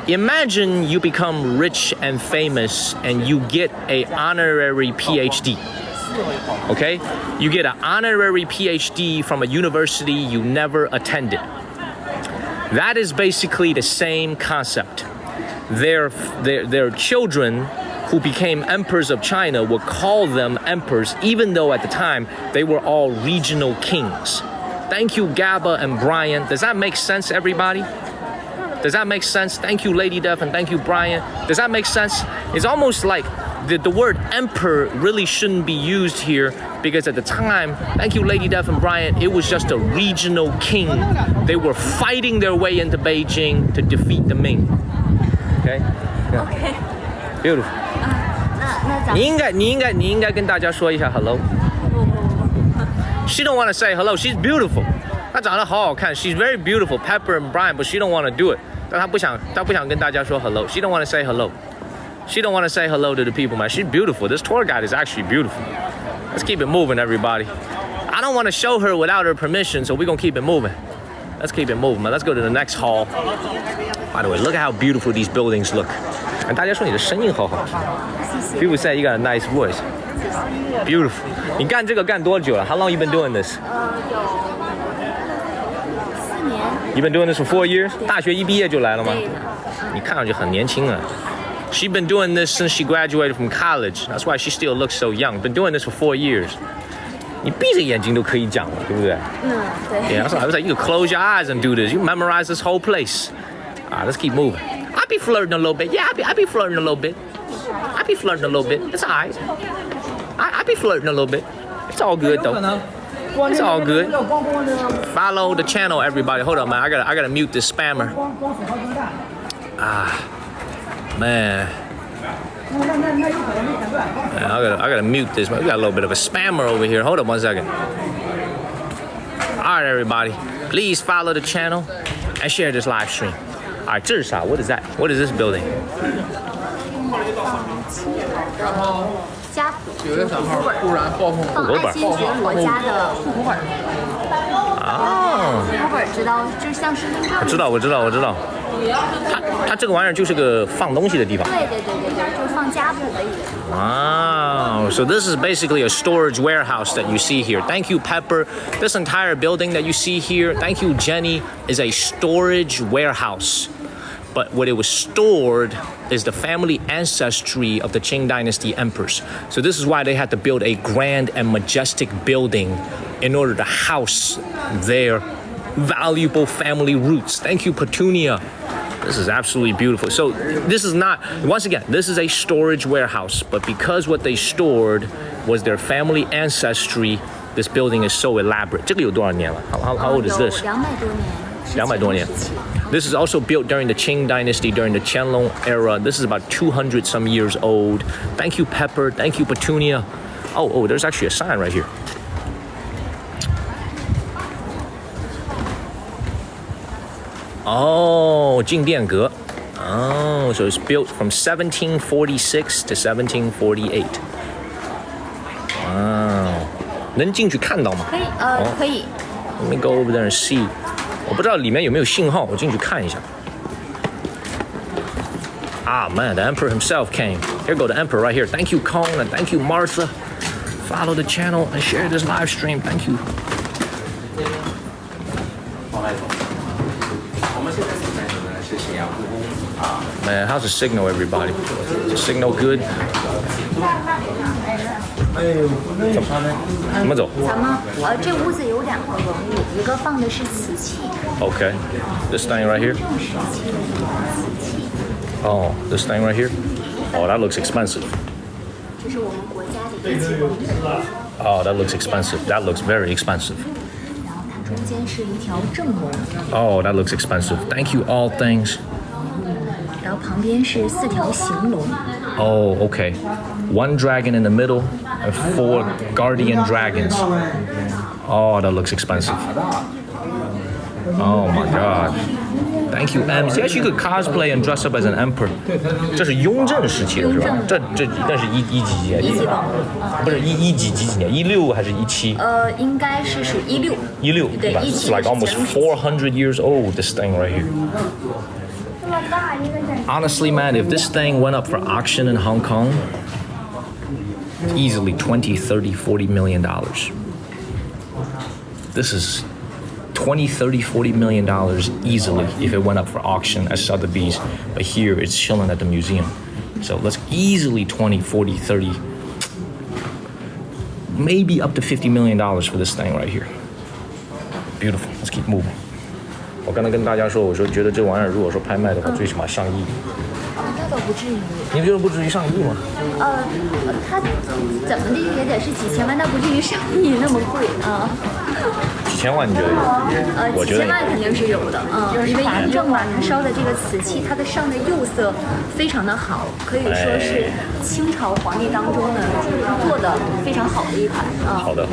Imagine you become rich and famous and you get an honorary PhD. Okay? You get an honorary PhD from a university you never attended. That is basically the same concept. Their children who became emperors of China would call them emperors, even though at the time they were all regional kings. Thank you, Gaba and Brian. Does that make sense, everybody? Does that make sense? Thank you, Lady Def, and thank you, Brian. Does that make sense? It's almost like the word emperor really shouldn't be used here because at the time, thank you, Lady Def and Brian, it was just a regional king. They were fighting their way into Beijing to defeat the Ming. Okay? Yeah. OK。Beautiful. 那咱们你应该跟大家说一下 hello. She don't want to say hello. She's beautiful. 她长得好好看. She's very beautiful, Pepper and Brian, but she don't want to do it. 但她不想跟大家说 hello. She don't want to say hello. She don't want to say hello to the people, man. She's beautiful. This tour guide is actually beautiful. Let's keep it moving, everybody. I don't want to show her without her permission, so we're going to keep it moving. Let's keep it moving, man. Let's go to the next hall. By the way, look at how beautiful these buildings look. And 大家说你的声音好好听。People say you got a nice voice. Beautiful. 你干这个干多久了？ How long you been doing this? 有4年。You've been doing this for 4 years? 大学一毕业就来了吗？对的。你看上去很年轻啊。She's been doing this since she graduated from college. That's why she still looks so young. Been doing this for 4 years. 你闭着眼睛都可以讲了，对不对？对。Yeah, I was like, you could close your eyes and do this. You memorize this whole place. Let's keep moving. I be flirting a little bit. Yeah, I be flirting a little bit. I be flirting a little bit. It's alright. I be flirting a little bit. It's all good though. It's all good. Follow the channel, everybody. Hold up, man. I gotta mute this spammer. Man. I gotta mute this. Man. We got a little bit of a spammer over here. Hold up 1 second. All right, everybody. Please follow the channel and share this live stream. All right, 这是啥? What is that? What is this building? 家谱就是户口本，放爱新觉罗家的户口本。哦，户口本知道，就是像身份证。我知道。它这个玩意儿就是个放东西的地方。对，就是放家谱的意思。Wow, so this is basically a storage warehouse that you see here. Thank you, Pepper. This entire building that you see here, thank you, Jenny, is a storage warehouse. But what it was stored is the family ancestry of the Qing Dynasty emperors. So this is why they had to build a grand and majestic building in order to house their valuable family roots. Thank you, Petunia. This is absolutely beautiful. So this is not, once again, this is a storage warehouse, but because what they stored was their family ancestry, this building is so elaborate. 这个有多少年了? How old is this? 200多年。This is also built during the Qing Dynasty, during the Qianlong era. This is about 200 some years old. Thank you, Pepper. Thank you, Petunia. Oh, there's actually a sign right here. Oh, 静殿阁. Oh, so it's built from 1746 to 1748. Wow. 能进去看到吗？可以。Let me go over there and see. 我不知道里面有没有信号，我进去看一下。Man, the emperor himself came. Here go the emperor right here. Thank you, Kong, and thank you, Martha. Follow the channel and share this live stream. Thank you. Man, how's the signal, everybody? Is the signal good? 怎么走？咱们这屋子有2个文物，一个放的是瓷器。Okay, this thing right here. Oh, this thing right here. Oh, that looks expensive. 这是我们国家的一级文物。Oh, that looks expensive. That looks very expensive. 然后它中间是一条正龙。Oh, that looks expensive. Thank you, all things. 然后旁边是4条行龙。Oh, okay. 1 dragon in the middle and 4 guardian dragons. Oh, that looks expensive. Oh my god. Thank you, M. Yes, you could cosplay and dress up as an emperor. 这是雍正时期的是吧？这那是一几年？一级宝。不是一几年？16还是17？应该是16。16，对吧？It's like almost 400 years old. This thing right here. Honestly, man, if this thing went up for auction in Hong Kong, easily 20, 30, 40 million dollars. This is 20, 30, 40 million dollars easily if it went up for auction at Sotheby's. But here it's chilling at the museum. So let's easily 20, 40, 30, maybe up to $50 million for this thing right here. Beautiful. Let's keep moving. 我刚才跟大家说，我说觉得这玩意儿如果说拍卖的话，最起码上亿。那倒不至于。你觉得不至于上亿吗？它怎么的也得是几千万，但不至于上亿那么贵啊。几千万你觉得有？几千万肯定是有的，因为嬴政嘛，他烧的这个瓷器，它的上的釉色非常的好，可以说是清朝皇帝当中呢做的非常好的一款啊。好的，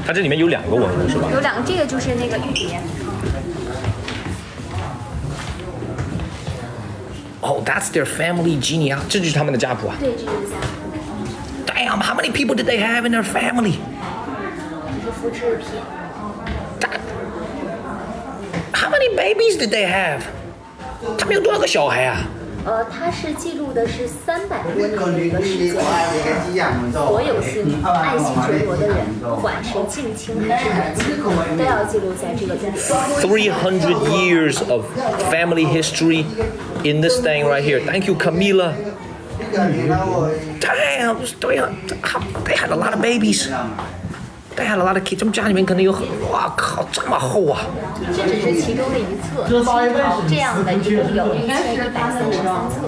它这里面有2个文物是吧？有2个，这个就是那个玉蝶。Oh, that's their family genealogy. 这就是他们的家谱啊。对，这就是家谱。Damn, how many people did they have in their family? 这是复制品。How many babies did they have? 他们有多少个小孩啊？它是记录的是300多年的一个时间，所有姓爱新觉罗的人，不管是近亲还是远亲，都要记录在这个地方。300 years of family history in this thing right here. Thank you, Camila. Damn, they had a lot of babies. They had a lot of kids. 他们家里面可能有哇靠，这么厚啊！这只是其中的一册，清朝这样的一共有1133册，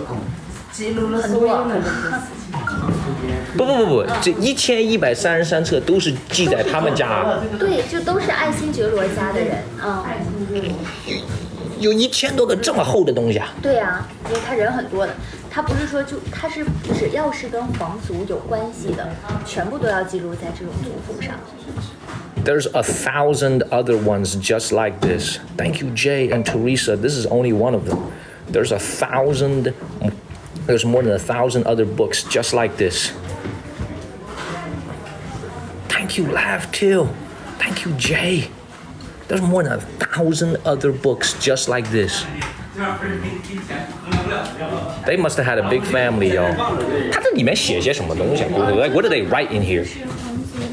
很多。不，这1133册都是记在他们家。对，就都是爱新觉罗家的人啊。有1000多个这么厚的东西啊！对啊，因为他人很多的，他不是说他是只要是跟皇族有关系的，全部都要记录在这种族谱上。There's 1,000 other ones just like this. Thank you, Jay and Teresa. This is only one of them. There's more than 1,000 other books just like this. Thank you, Laugh too. Thank you, Jay. There's more than 1,000 other books just like this. They must have had a big family, y'all. 它这里面写些什么东西啊 ？Like what do they write in here?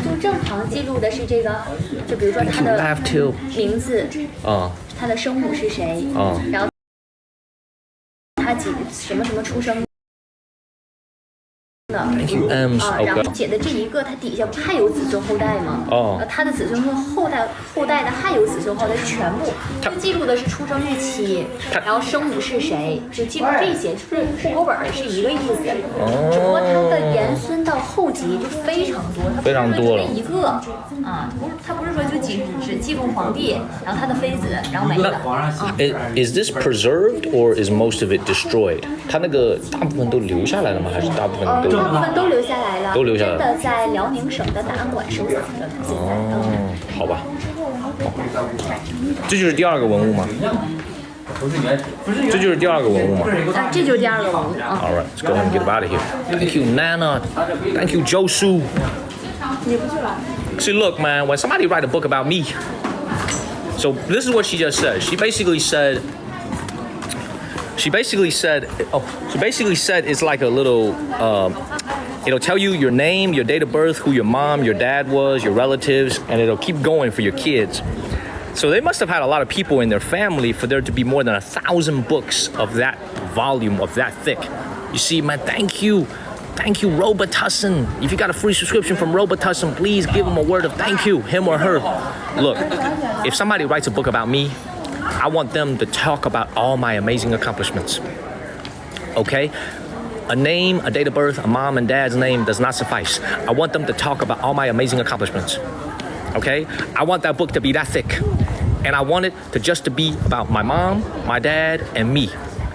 就正常记录的是这个，就比如说他的名字，他的生母是谁，然后他什么出生。Thank you, M's. 然后写的这一个，它底下不还有子孙后代吗？他的子孙后代的还有子孙后代全部，就记录的是出生日期，然后生母是谁，就记录这些，就是户口本是一个意思。只不过它的延伸到后级就非常多，非常多了。一个他不是说就只记录皇帝，然后他的妃子，然后没了。Is this preserved or is most of it destroyed? 它那个大部分都留下来了吗？还是大部分都？大部分都留下来了，都留下来了，真的在辽宁省的档案馆收藏着呢。现在，好吧。这就是第2个文物吗？这就是第2个文物吗？这就是第2个文物啊。All right, let's go ahead and get out of here. Thank you, Nana. Thank you, Josu. See, look, man, when somebody write a book about me, so this is what she just said. She basically said it's like a little, it'll tell you your name, your date of birth, who your mom, your dad was, your relatives, and it'll keep going for your kids. So they must have had a lot of people in their family for there to be more than 1,000 books of that volume, of that thick. You see, man, thank you. Thank you, Robitussin. If you got a free subscription from Robitussin, please give him a word of thank you, him or her. Look, if somebody writes a book about me, I want them to talk about all my amazing accomplishments. Okay? A name, a date of birth, a mom and dad's name does not suffice. I want them to talk about all my amazing accomplishments. Okay? I want that book to be that thick. And I want it to just to be about my mom, my dad, and me.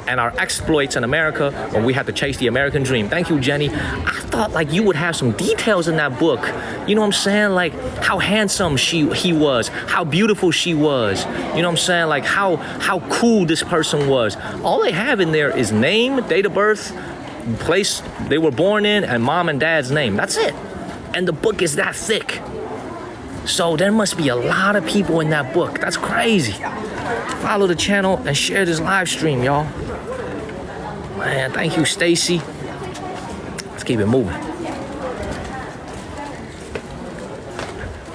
And our exploits in America when we had to chase the American dream. Thank you, Jenny. I thought like you would have some details in that book. You know what I'm saying? Like how handsome he was, how beautiful she was. You know what I'm saying? Like how cool this person was. All they have in there is name, date of birth, place they were born in, and mom and dad's name. That's it. And the book is that thick. So there must be a lot of people in that book. That's crazy. Follow the channel and share this live stream, y'all. Man, thank you, Stacy. Let's keep it moving.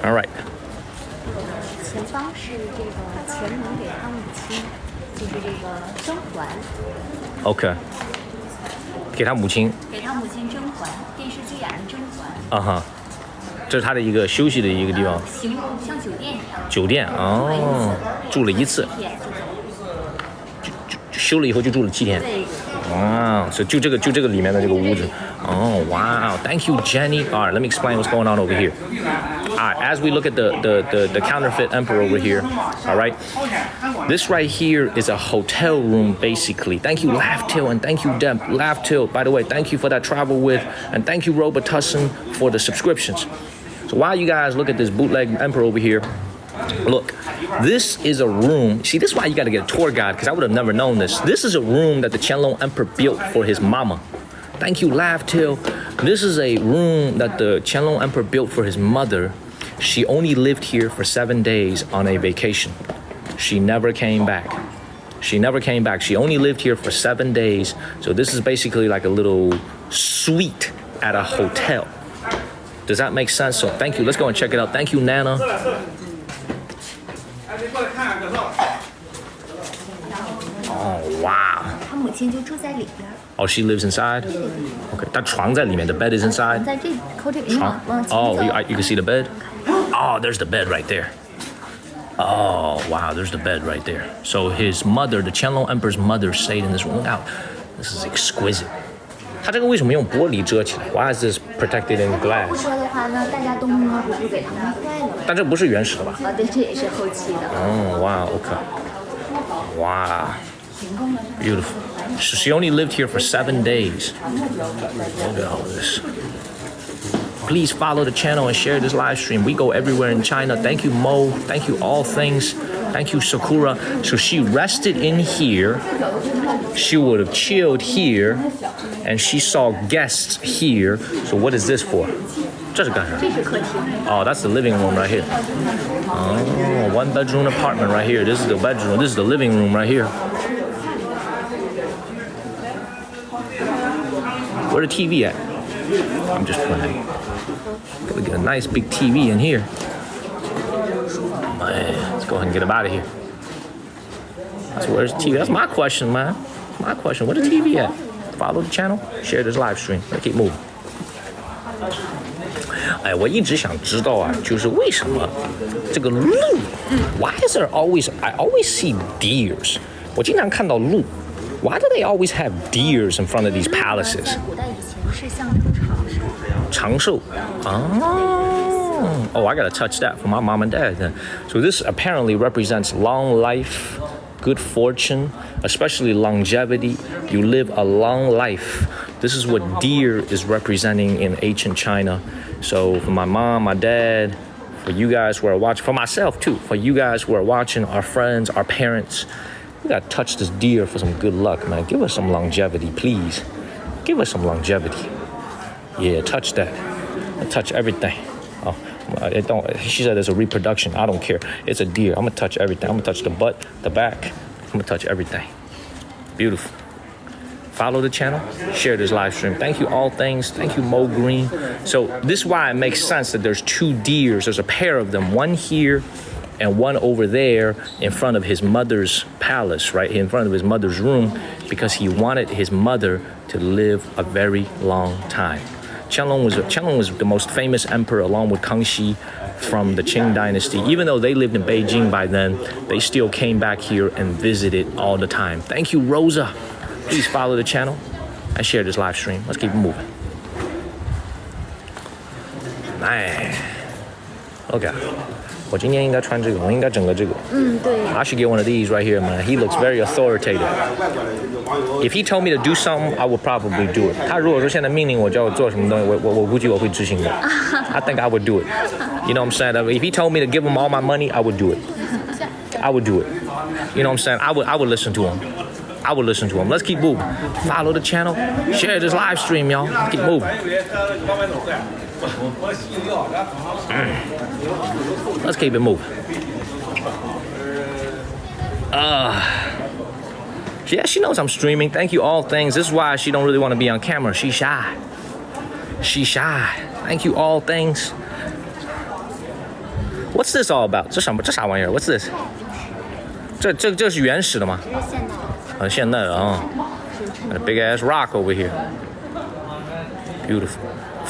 All right. 前方是这个乾隆给他母亲，就是这个甄嬛。OK。给他母亲。给他母亲甄嬛，电视剧演的甄嬛。啊哈。这是他的一个休息的一个地方。形容像酒店一样。酒店哦，住了一次。修了以后就住了7天。对。Wow, so 就这个里面的这个屋子。Oh wow, thank you, Jenny. All right, let me explain what's going on over here. All right, as we look at the counterfeit emperor over here, all right, this right here is a hotel room basically. Thank you, Laugh-Till, and thank you, Deb. Laugh-Till, by the way, thank you for that travel with, and thank you, Robotussin, for the subscriptions. So while you guys look at this bootleg emperor over here, look, this is a room. See, this is why you got to get a tour guide, because I would have never known this. This is a room that the Qianlong Emperor built for his mama. Thank you, Laugh-Till. This is a room that the Qianlong Emperor built for his mother. She only lived here for 7 days on a vacation. She never came back. She never came back. She only lived here for 7 days. So this is basically like a little suite at a hotel. Does that make sense? So thank you. Let's go and check it out. Thank you, Nana. Oh, wow. 他母亲就住在里边。Oh, she lives inside? Okay. 但床在里面. The bed is inside? 在这抠这个。Oh, you can see the bed? Oh, there's the bed right there. Oh, wow, there's the bed right there. So his mother, the Qianlong Emperor's mother, stayed in this room. Look out. This is exquisite. 它这个为什么用玻璃遮起来 ？Why is this protected in glass? 不说的话呢，大家都摸不住，给他们坏了。但这不是原始的吧？对，这也是后期的。Oh, wow, okay. Wow. Beautiful. So she only lived here for 7 days. Look at all this. Please follow the channel and share this live stream. We go everywhere in China. Thank you, Mo. Thank you, All Things. Thank you, Sakura. So she rested in here. She would have chilled here. And she saw guests here. So what is this for? 这是干啥？这是客厅。Oh, that's the living room right here. Oh, 1 bedroom apartment right here. This is the bedroom. This is the living room right here. Where the TV at? I'm just playing. Gotta get a nice big TV in here. Man, let's go ahead and get him out of here. Where's the TV? That's my question, man. My question. Where the TV at? Follow the channel, share this live stream. Let's keep moving. 哎，我一直想知道啊，就是为什么这个鹿 ？Why is there always? I always see deers. 我经常看到鹿。Why do they always have deers in front of these palaces? 古代以前是象征长寿。Oh, I gotta touch that for my mom and dad then. So this apparently represents long life, good fortune, especially longevity. You live a long life. This is what deer is representing in ancient China. So for my mom, my dad, for you guys who are watching, for myself too, for you guys who are watching, our friends, our parents, we gotta touch this deer for some good luck, man. Give us some longevity, please. Give us some longevity. Yeah, touch that. Touch everything. Oh, it don't. She said it's a reproduction. I don't care. It's a deer. I'm gonna touch everything. I'm gonna touch the butt, the back. I'm gonna touch everything. Beautiful. Follow the channel. Share this live stream. Thank you, All Things. Thank you, Mo Green. So this is why it makes sense that there's 2 deers. There's a pair of them. One here and one over there in front of his mother's palace, right? In front of his mother's room, because he wanted his mother to live a very long time. Qianlong was the most famous emperor along with Kangxi from the Qing dynasty. Even though they lived in Beijing by then, they still came back here and visited all the time. Thank you, Rosa. Please follow the channel and share this live stream. Let's keep it moving. Man, okay. 我今天应该穿这个，我应该整个这个。对。I should get one of these right here, man. He looks very authoritative. If he told me to do something, I would probably do it. 他如果说现在命令我叫我做什么东西，我估计我会执行的。I think I would do it. You know what I'm saying? If he told me to give him all my money, I would do it. I would do it. You know what I'm saying? I would listen to him. I would listen to him. Let's keep moving. Follow the channel. Share this live stream, y'all. Let's keep moving. Let's keep it moving. Yeah, she knows I'm streaming. Thank you, All Things. This is why she don't really want to be on camera. She's shy. She's shy. Thank you, All Things. What's this all about? 这啥玩意儿? What's this? 这是原始的吗？现代的啊。Got a big ass rock over here. Beautiful.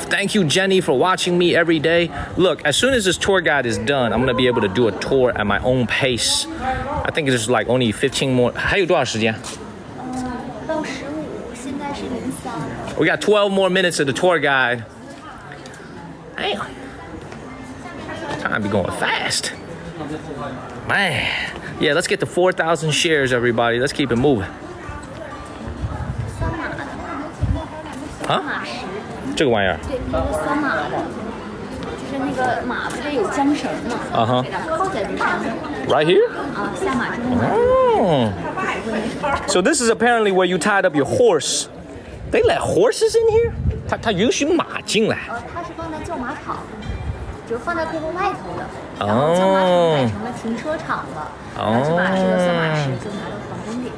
Thank you, Jenny, for watching me every day. Look, as soon as this tour guide is done, I'm going to be able to do a tour at my own pace. I think there's like only 15 more. 还有多少时间 We got 12 more minutes of the tour guide. Damn. Time be going fast. Man. Yeah, let's get to 4,000 shares, everybody. Let's keep it moving. Huh? 这个玩意儿。对，那个酸马的，就是那个马不是有缰绳吗？给它靠在这上面。Right here? 啊，下马之后。So this is apparently where you tied up your horse. They let horses in here? 它允许马进来。它是放在旧马场，就是放在故宫外头的。然后旧马场改成了停车场了，然后就把这个酸马石就拿到皇宫里。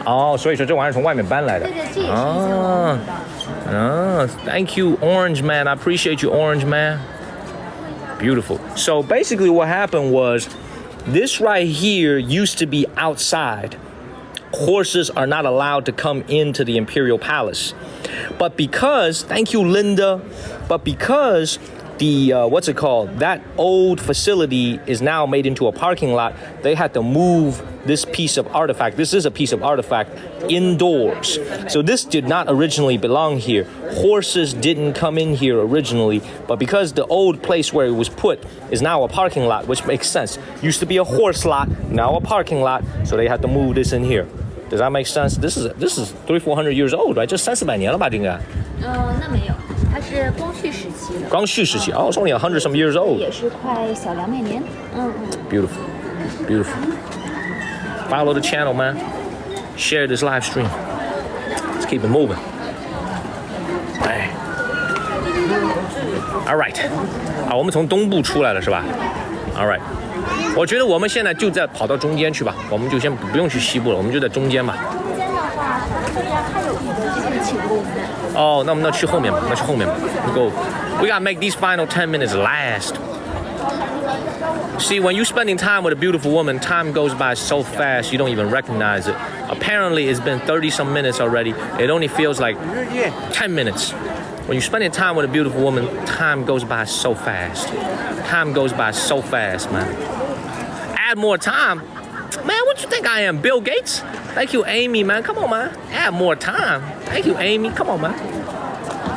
哦，所以说这玩意儿从外面搬来的。对对，这也是以前王府的。Thank you, Orange Man. I appreciate you, Orange Man. Beautiful. So basically what happened was this right here used to be outside. Horses are not allowed to come into the Imperial Palace. But because, thank you, Linda, but because the, what's it called? That old facility is now made into a parking lot, they had to move this piece of artifact. This is a piece of artifact indoors. So this did not originally belong here. Horses didn't come in here originally, but because the old place where it was put is now a parking lot, which makes sense. Used to be a horse lot, now a parking lot, so they had to move this in here. Does that make sense? This is 300-400 years old, right? 这300-400年了吧，应该。那没有，它是光绪时期的。光绪时期，哦，it's only 100 some years old. 也是快小200年。Beautiful, beautiful. Follow the channel, man. Share this live stream. Let's keep it moving. Hey. All right. 啊，我们从东部出来了是吧 ？All right. 我觉得我们现在就在跑到中间去吧，我们就先不用去西部了，我们就在中间吧。中间的话，它后边还有一个就是寝宫。哦，那我们去后面吧，那去后面吧。We gotta make these final 10 minutes last. See, when you're spending time with a beautiful woman, time goes by so fast you don't even recognize it. Apparently, it's been 30-some minutes already. It only feels like 10 minutes. When you're spending time with a beautiful woman, time goes by so fast. Time goes by so fast, man. Add more time. Man, what you think I am, Bill Gates? Thank you, Amy, man. Come on, man. Add more time. Thank you, Amy. Come on, man.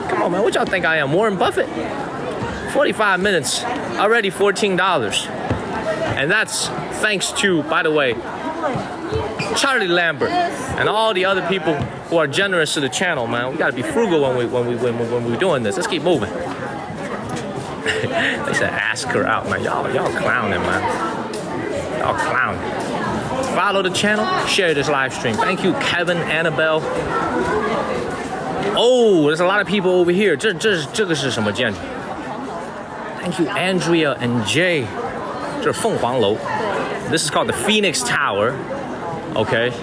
Come on, man. What y'all think I am, Warren Buffett? 45 minutes, already $14. And that's thanks to, by the way, Charlie Lambert and all the other people who are generous to the channel, man. We gotta be frugal when we're doing this. Let's keep moving. They said ask her out, man. Y'all clowning, man. Y'all clowning. Follow the channel, share this live stream. Thank you, Kevin, Annabelle. Oh, there's a lot of people over here. 这个是什么建筑？ Thank you, Andrea and Jay. 这是凤凰楼。This is called the Phoenix Tower. Okay. 是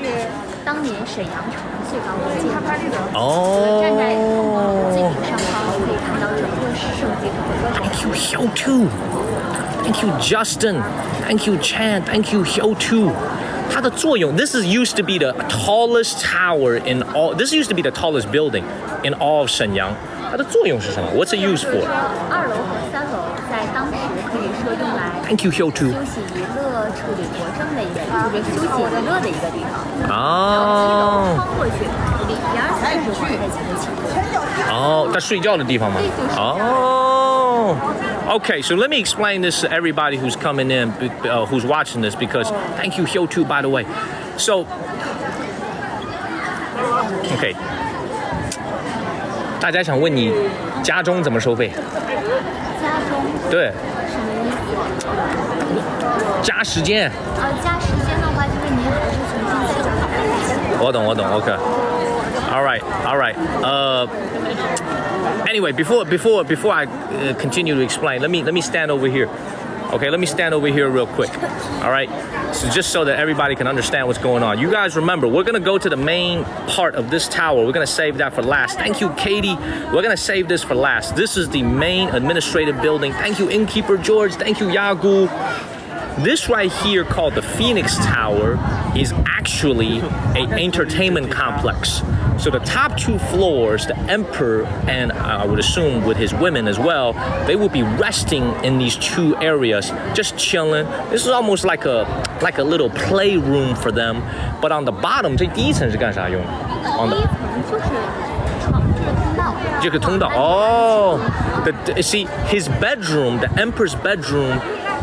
当年沈阳城最高的建筑。哦。站在凤凰楼最顶上方，可以看到整个世界的。Thank you, Hyo2. Thank you, Justin. Thank you, Chan. Thank you, Hyo2. 它的作用 This used to be the tallest tower in all. This used to be the tallest building in all of Shenyang. 它的作用是什么 What's it used for? 2楼和3楼在当时可以说用来 Thank you, Hyo2. 休息娱乐、处理国政的一个，就是休息娱乐的一个地方。哦。然后1楼穿过去，里边才是我们在讲的寝宫。哦，在睡觉的地方吗？哦。Okay, so let me explain this to everybody who's coming in, who's watching this, because thank you, Hyo2, by the way. So, okay. 大家想问你，家中怎么收费？家中对。什么意思？加时间。加时间的话，就是您还是重新再讲一我懂。Okay. All right. Anyway, before I continue to explain, let me stand over here. Okay, let me stand over here real quick. All right, so just so that everybody can understand what's going on. You guys remember, we're gonna go to the main part of this tower. We're gonna save that for last. Thank you, Katie. We're gonna save this for last. This is the main administrative building. Thank you, Innkeeper George. Thank you, Yagu. This right here, called the Phoenix Tower, is actually an entertainment complex. So the top 2 floors, the emperor and I would assume with his women as well, they will be resting in these 2 areas, just chilling. This is almost like a little playroom for them. But on the bottom, 这第一层是干啥用的？ 第一层就是这个通道哦。See his bedroom, the emperor's bedroom.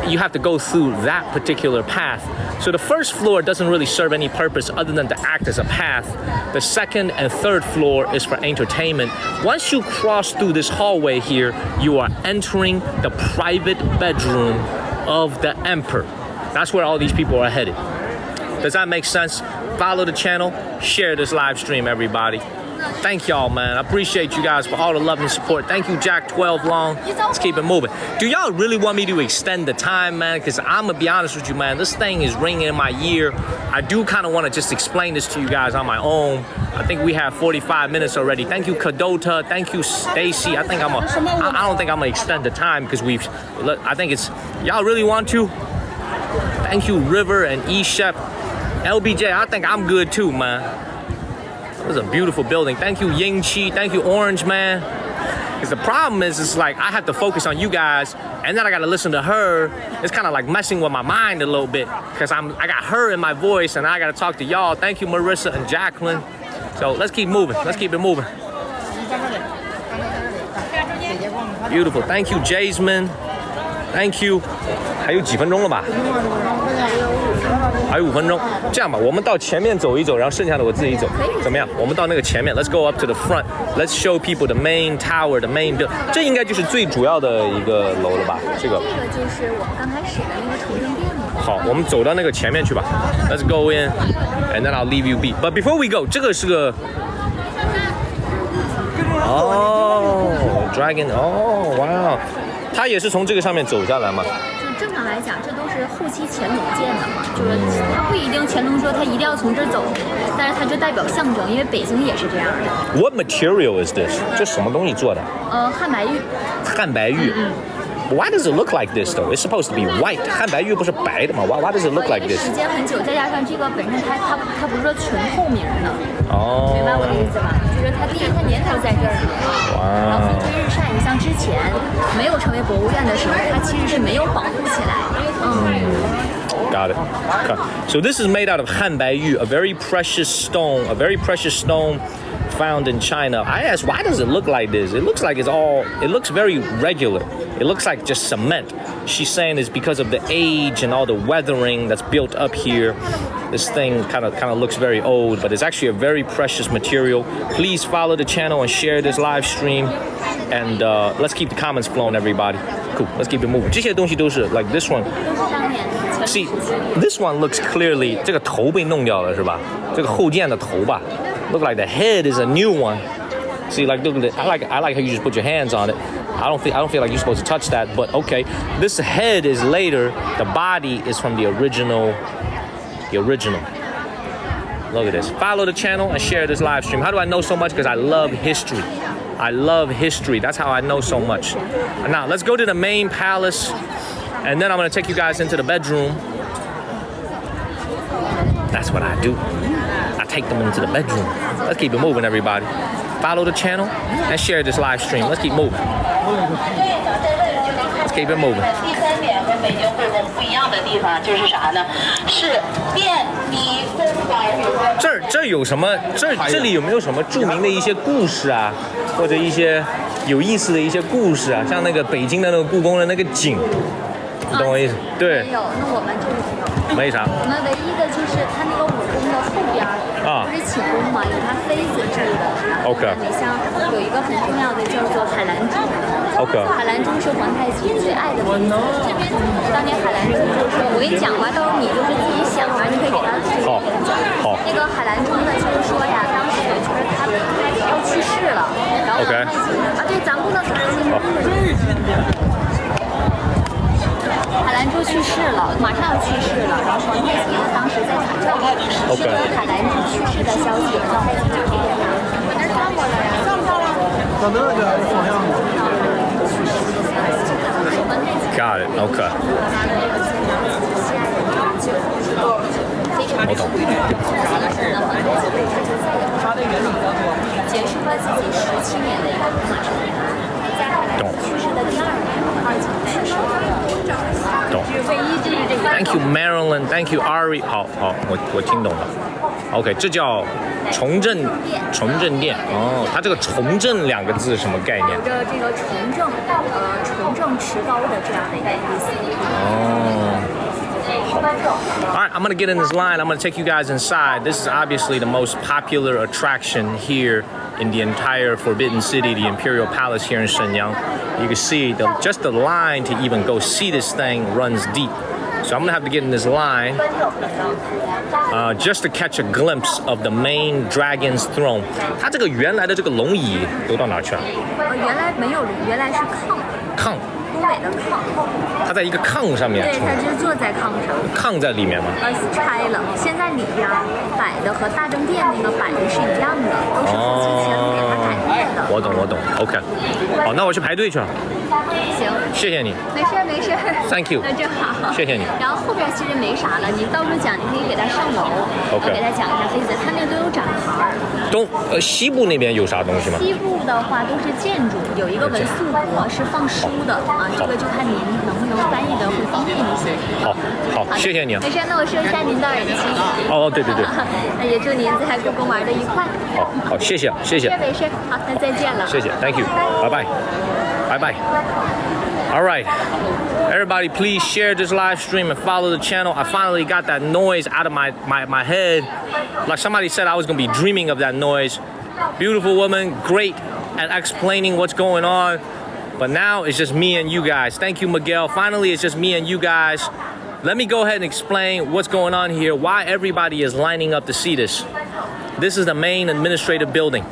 You have to go through that particular path. So the first floor doesn't really serve any purpose other than to act as a path. The second and third floor is for entertainment. Once you cross through this hallway here, you are entering the private bedroom of the emperor. That's where all these people are headed. Does that make sense? Follow the channel, share this live stream, everybody. Thank y'all, man. I appreciate you guys for all the love and support. Thank you, Jack 12 Long. Let's keep it moving. Do y'all really want me to extend the time, man? Because I'm going to be honest with you, man. This thing is ringing in my ear. I do kind of want to just explain this to you guys on my own. I think we have 45 minutes already. Thank you, Kadota. Thank you, Stacy. I don't think I'm going to extend the time because I think it's, y'all really want to? Thank you, River and E-Shep. LBJ, I think I'm good too, man. This is a beautiful building. Thank you, Ying Chi. Thank you, Orange Man. Because the problem is, it's like I have to focus on you guys, and then I got to listen to her. It's kind of like messing with my mind a little bit because I got her in my voice, and I got to talk to y'all. Thank you, Marissa and Jacqueline. So let's keep moving. Let's keep it moving. Beautiful. Thank you, Jasmine. Thank you. 还有几分钟了吧？还有5分钟。这样吧，我们到前面走一走，然后剩下的我自己走，怎么样？我们到那个前面 ，Let's go up to the front. Let's show people the main tower, the main building. 这应该就是最主要的一个楼了吧？这个就是我们刚开始的那个重庆店。好，我们走到那个前面去吧。Let's go in, and then I'll leave you be. But before we go, 这个是个Dragon. Wow. 他也是从这个上面走下来吗？就正常来讲，这都是后期乾隆建的嘛，就是他不一定乾隆说他一定要从这儿走，但是它就代表象征，因为北京也是这样的。What material is this？ 这什么东西做的？汉白玉。汉白玉。Why does it look like this though? It's supposed to be white. 汉白玉不是白的吗 ？Why does it look like this? 时间很久，再加上这个本身它不是说纯透明的。哦。明白我的意思吧？就是它它年头在这儿呢。哇。然后风吹日晒，你像之前没有成为博物院的时候，它其实是没有保护起来的。Got it. Okay. So this is made out of Han Bai Yu, a very precious stone found in China. I asked, why does it look like this? It looks like it looks very regular. It looks like just cement. She's saying it's because of the age and all the weathering that's built up here. This thing kind of looks very old, but it's actually a very precious material. Please follow the channel and share this live stream. And let's keep the comments flowing, everybody. Cool. Let's keep it moving. 这些东西都是 like this one. See, this one looks clearly 这个头被弄掉了是吧？这个后件的头吧。Look like the head is a new one. See, like look at it. I like how you just put your hands on it. I don't feel like you're supposed to touch that, but okay. This head is later. The body is from the original. Look at this. Follow the channel and share this live stream. How do I know so much? Because I love history. I love history. That's how I know so much. Now, let's go to the main palace, and then I'm going to take you guys into the bedroom. That's what I do. I take them into the bedroom. Let's keep it moving, everybody. Follow the channel and share this live stream. Let's keep moving. Let's keep it moving. 第3点跟北京故宫不一样的地方就是啥呢？是便迷宫馆。这有什么？这里有没有什么著名的一些故事啊，或者一些有意思的一些故事啊？像那个北京的那个故宫的那个井，你懂我意思？对。没有，那我们这个没啥。我们唯一的就是它那个武功的后边不是寝宫嘛，有它妃子住的。OK。你像有一个很重要的叫做海兰珠。OK。海兰珠是皇太极最爱的妃子。当年海兰珠就是说，我跟你讲吧，到时候你就是自己想吧，你可以给他好。那个海兰珠呢，就是说呀，当时就是他要去世了，然后皇太极对，咱不能说。海兰珠去世了，马上要去世了，然后皇太极当时在塔上听闻海兰珠去世的消息，皇太极就给他把那放过来呀，上不上了？上那个方向。Got it. Okay. 我懂。结束了自己17年的一个马生涯，在海兰珠去世的第2年，二级去世的。懂。Thank you, Marilyn. Thank you, Ari. 好，我听懂了。OK， 这叫重振店哦。它这个重振2个字是什么概念？有着这个重振持高的这样的一个意思。哦。All right, I'm gonna get in this line. I'm gonna take you guys inside. This is obviously the most popular attraction here in the entire Forbidden City, the Imperial Palace here in Shenyang. You can see just the line to even go see this thing runs deep. So I'm gonna have to get in this line just to catch a glimpse of the main dragon's throne. 它这个原来的这个龙椅都到哪去了？原来没有龙，原来是炕。东北的炕。它在一个炕上面。对，它就坐在炕上。炕在里面吗？拆了。现在里边摆的和大正殿那个摆的是一样的，都是夫妻前给它改变的。我懂。OK， 好，那我去排队去了。行，谢谢你。没事。Thank you。那正好。谢谢你。然后后边其实没啥了，你到时候讲，你可以给他上楼，给他讲一下妃子，他那都有展牌。西部那边有啥东西吗？西部的话都是建筑，有一个文素博是放书的啊，这个就看您能不能翻译的会方便一些。好，谢谢你啊。没事，那我说一下您的耳机。对。那也祝您在故宫玩的愉快。好，谢谢。没事，好，那再见了。谢谢 ，Thank you， 拜拜。All right, everybody, please share this live stream and follow the channel. I finally got that noise out of my head. Like somebody said, I was gonna be dreaming of that noise. Beautiful woman, great at explaining what's going on. But now it's just me and you guys. Thank you, Miguel. Finally, it's just me and you guys. Let me go ahead and explain what's going on here, why everybody is lining up to see this. This is the main administrative building.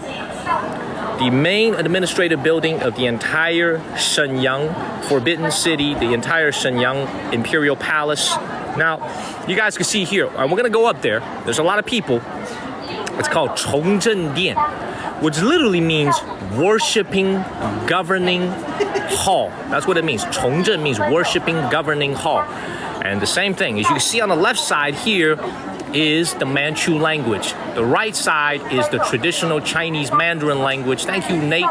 The main administrative building of the entire Shenyang Forbidden City, the entire Shenyang Imperial Palace. Now, you guys can see here, we're gonna go up there. There's a lot of people. It's called 重振殿, which literally means worshiping, governing hall. That's what it means. 重振 means worshiping, governing hall. And the same thing, as you can see on the left side here, is the Manchu language. The right side is the traditional Chinese Mandarin language. Thank you, Nate.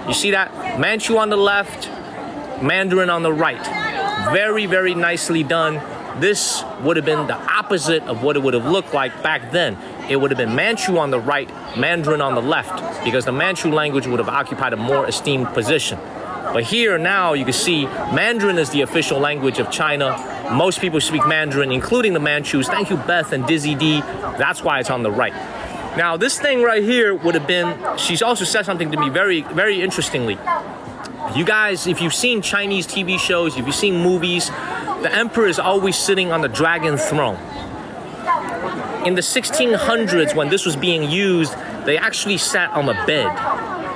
You see that? Manchu on the left, Mandarin on the right. Very, very nicely done. This would have been the opposite of what it would have looked like back then. It would have been Manchu on the right, Mandarin on the left, because the Manchu language would have occupied a more esteemed position. But here now you can see Mandarin is the official language of China. Most people speak Mandarin, including the Manchus. Thank you, Beth and Dizzy D. That's why it's on the right. Now, this thing right here would have been, she's also said something to me very, very interestingly. You guys, if you've seen Chinese TV shows, if you've seen movies, the emperor is always sitting on the dragon throne. In the 1600s, when this was being used, they actually sat on a bed,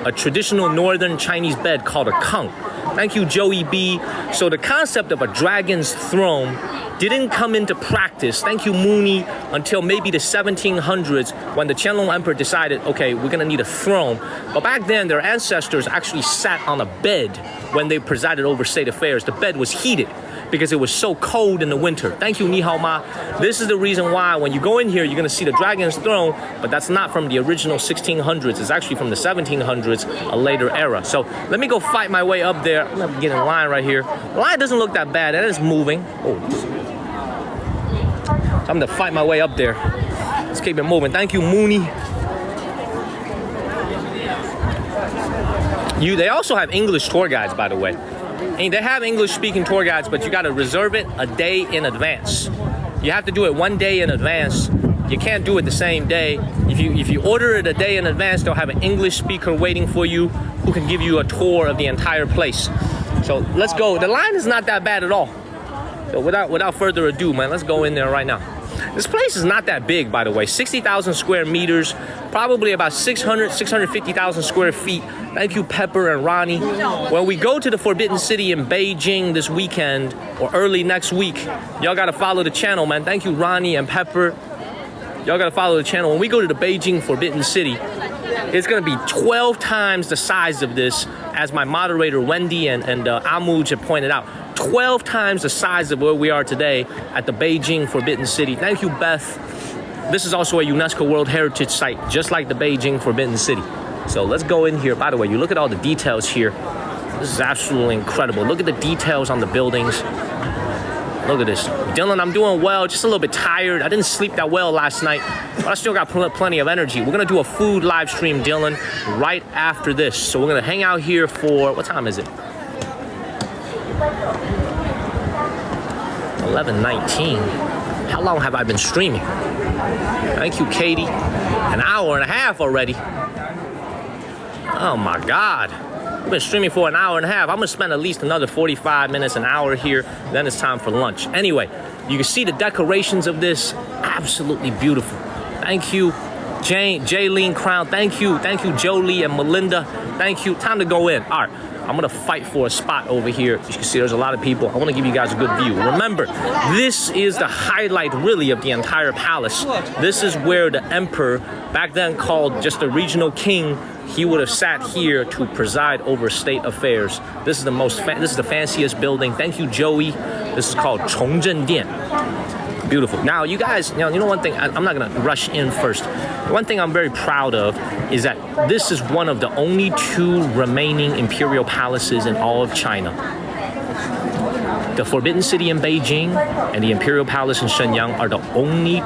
a traditional northern Chinese bed called a kang. Thank you, Joey B. So the concept of a dragon's throne didn't come into practice, thank you, Mooney, until maybe the 1700s when the Qianlong Emperor decided, okay, we're gonna need a throne. But back then, their ancestors actually sat on a bed when they presided over state affairs. The bed was heated because it was so cold in the winter. Thank you, Ni Hao Ma. This is the reason why when you go in here, you're gonna see the dragon's throne, but that's not from the original 1600s. It's actually from the 1700s, a later era. So let me go fight my way up there. I'm gonna get in line right here. The line doesn't look that bad. It is moving. So I'm gonna fight my way up there. Let's keep it moving. Thank you, Mooney. They also have English tour guides, by the way. And they have English-speaking tour guides, but you got to reserve it a day in advance. You have to do it 1 day in advance. You can't do it the same day. If you order it a day in advance, they'll have an English speaker waiting for you who can give you a tour of the entire place. So let's go. The line is not that bad at all. So without further ado, man, let's go in there right now. This place is not that big, by the way. 60,000 square meters, probably about 650,000 square feet. Thank you, Pepper and Ronnie. When we go to the Forbidden City in Beijing this weekend or early next week, y'all gotta follow the channel, man. Thank you, Ronnie and Pepper. Y'all gotta follow the channel. When we go to the Beijing Forbidden City, it's gonna be 12 times the size of this, as my moderator Wendy and Amuj have pointed out. 12 times the size of where we are today at the Beijing Forbidden City. Thank you, Beth. This is also a UNESCO World Heritage Site, just like the Beijing Forbidden City. So let's go in here. By the way, you look at all the details here. This is absolutely incredible. Look at the details on the buildings. Look at this. Dylan, I'm doing well, just a little bit tired. I didn't sleep that well last night, but I still got plenty of energy. We're gonna do a food live stream, Dylan, right after this. So we're gonna hang out here for, what time is it? 11:19. How long have I been streaming? Thank you, Katie. An hour and a half already. Oh my God. I've been streaming for an hour and a half. I'm gonna spend at least another 45 minutes, an hour here. Then it's time for lunch. Anyway, you can see the decorations of this. Absolutely beautiful. Thank you, Jaylene Crown. Thank you, Jolie and Melinda. Thank you. Time to go in. All right. I'm gonna fight for a spot over here. You can see there's a lot of people. I wanna give you guys a good view. Remember, this is the highlight really of the entire palace. This is where the emperor, back then called just a regional king, he would have sat here to preside over state affairs. This is the fanciest building. Thank you, Joey. This is called Chongzhen Dian. Beautiful. Now, you guys, you know one thing, I'm not gonna rush in first. One thing I'm very proud of is that this is one of the only 2 remaining imperial palaces in all of China. The Forbidden City in Beijing and the Imperial Palace in Shenyang are the only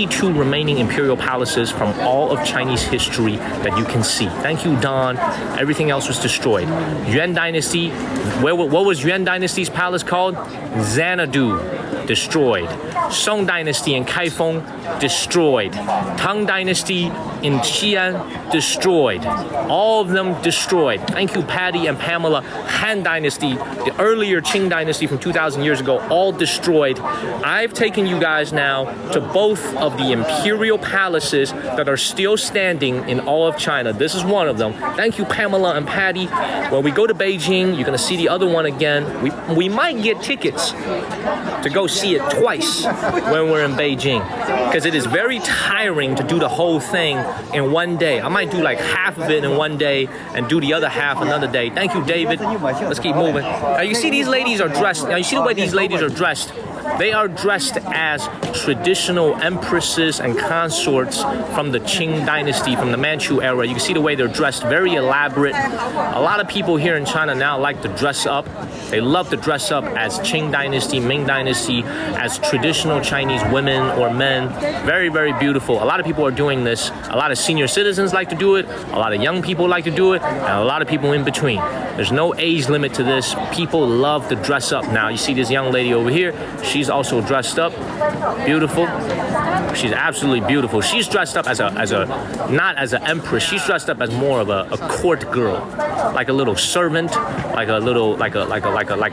two remaining imperial palaces from all of Chinese history that you can see. Thank you, Don. Everything else was destroyed. Yuan Dynasty, what was Yuan Dynasty's palace called? Xanadu, destroyed. Song Dynasty in Kaifeng, destroyed. Tang Dynasty in Xi'an, destroyed. All of them destroyed. Thank you, Patty and Pamela. Han Dynasty, the earlier Qing Dynasty from 2,000 years ago, all destroyed. I've taken you guys now to both of the imperial palaces that are still standing in all of China. This is one of them. Thank you, Pamela and Patty. When we go to Beijing, you're gonna see the other one again. We might get tickets to go see it twice when we're in Beijing, because it is very tiring to do the whole thing in one day. I might do like half of it in one day and do the other half another day. Thank you, David. Let's keep moving. Now you see these ladies are dressed. Now you see the way these ladies are dressed. They are dressed as traditional empresses and consorts from the Qing dynasty, from the Manchu era. You can see the way they're dressed, very elaborate. A lot of people here in China now like to dress up. They love to dress up as Qing dynasty, Ming dynasty, as traditional Chinese women or men. Very, very beautiful. A lot of people are doing this. A lot of senior citizens like to do it. A lot of young people like to do it. And a lot of people in between. There's no age limit to this. People love to dress up. Now, you see this young lady over here. She's also dressed up. Beautiful. She's absolutely beautiful. She's dressed up not as an empress. She's dressed up as more of a court girl, like a little servant, like a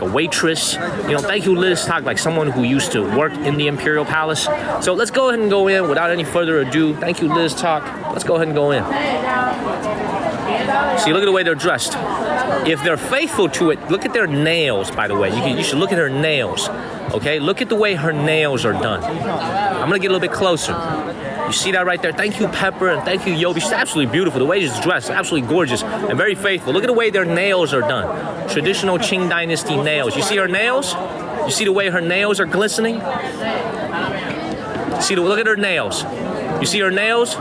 waitress. You know, thank you, Liz Talk, like someone who used to work in the Imperial Palace. So let's go ahead and go in without any further ado. Thank you, Liz Talk. Let's go ahead and go in. See, look at the way they're dressed. If they're faithful to it, look at their nails, by the way. You should look at her nails, okay? Look at the way her nails are done. I'm gonna get a little bit closer. You see that right there? Thank you, Pepper, and thank you, Yobi. She's absolutely beautiful. The way she's dressed, absolutely gorgeous and very faithful. Look at the way their nails are done. Traditional Qing Dynasty nails. You see her nails? You see the way her nails are glistening? Look at her nails. You see her nails?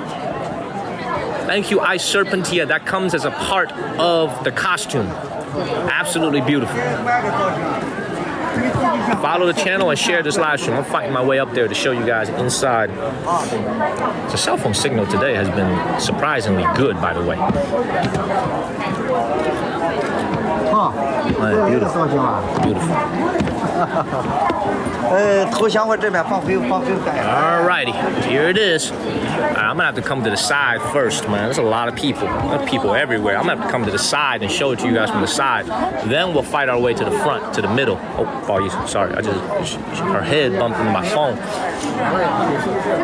Thank you, Ice Serpentia. That comes as a part of the costume. Absolutely beautiful. Follow the channel and share this live stream. I'm fighting my way up there to show you guys inside. The cell phone signal today has been surprisingly good, by the way. Beautiful. Beautiful. Alrighty, here it is. I'm gonna have to come to the side first, man. There's a lot of people. There's people everywhere. I'm gonna have to come to the side and show it to you guys from the side. Then we'll fight our way to the front, to the middle. Sorry. Her head bumped into my phone.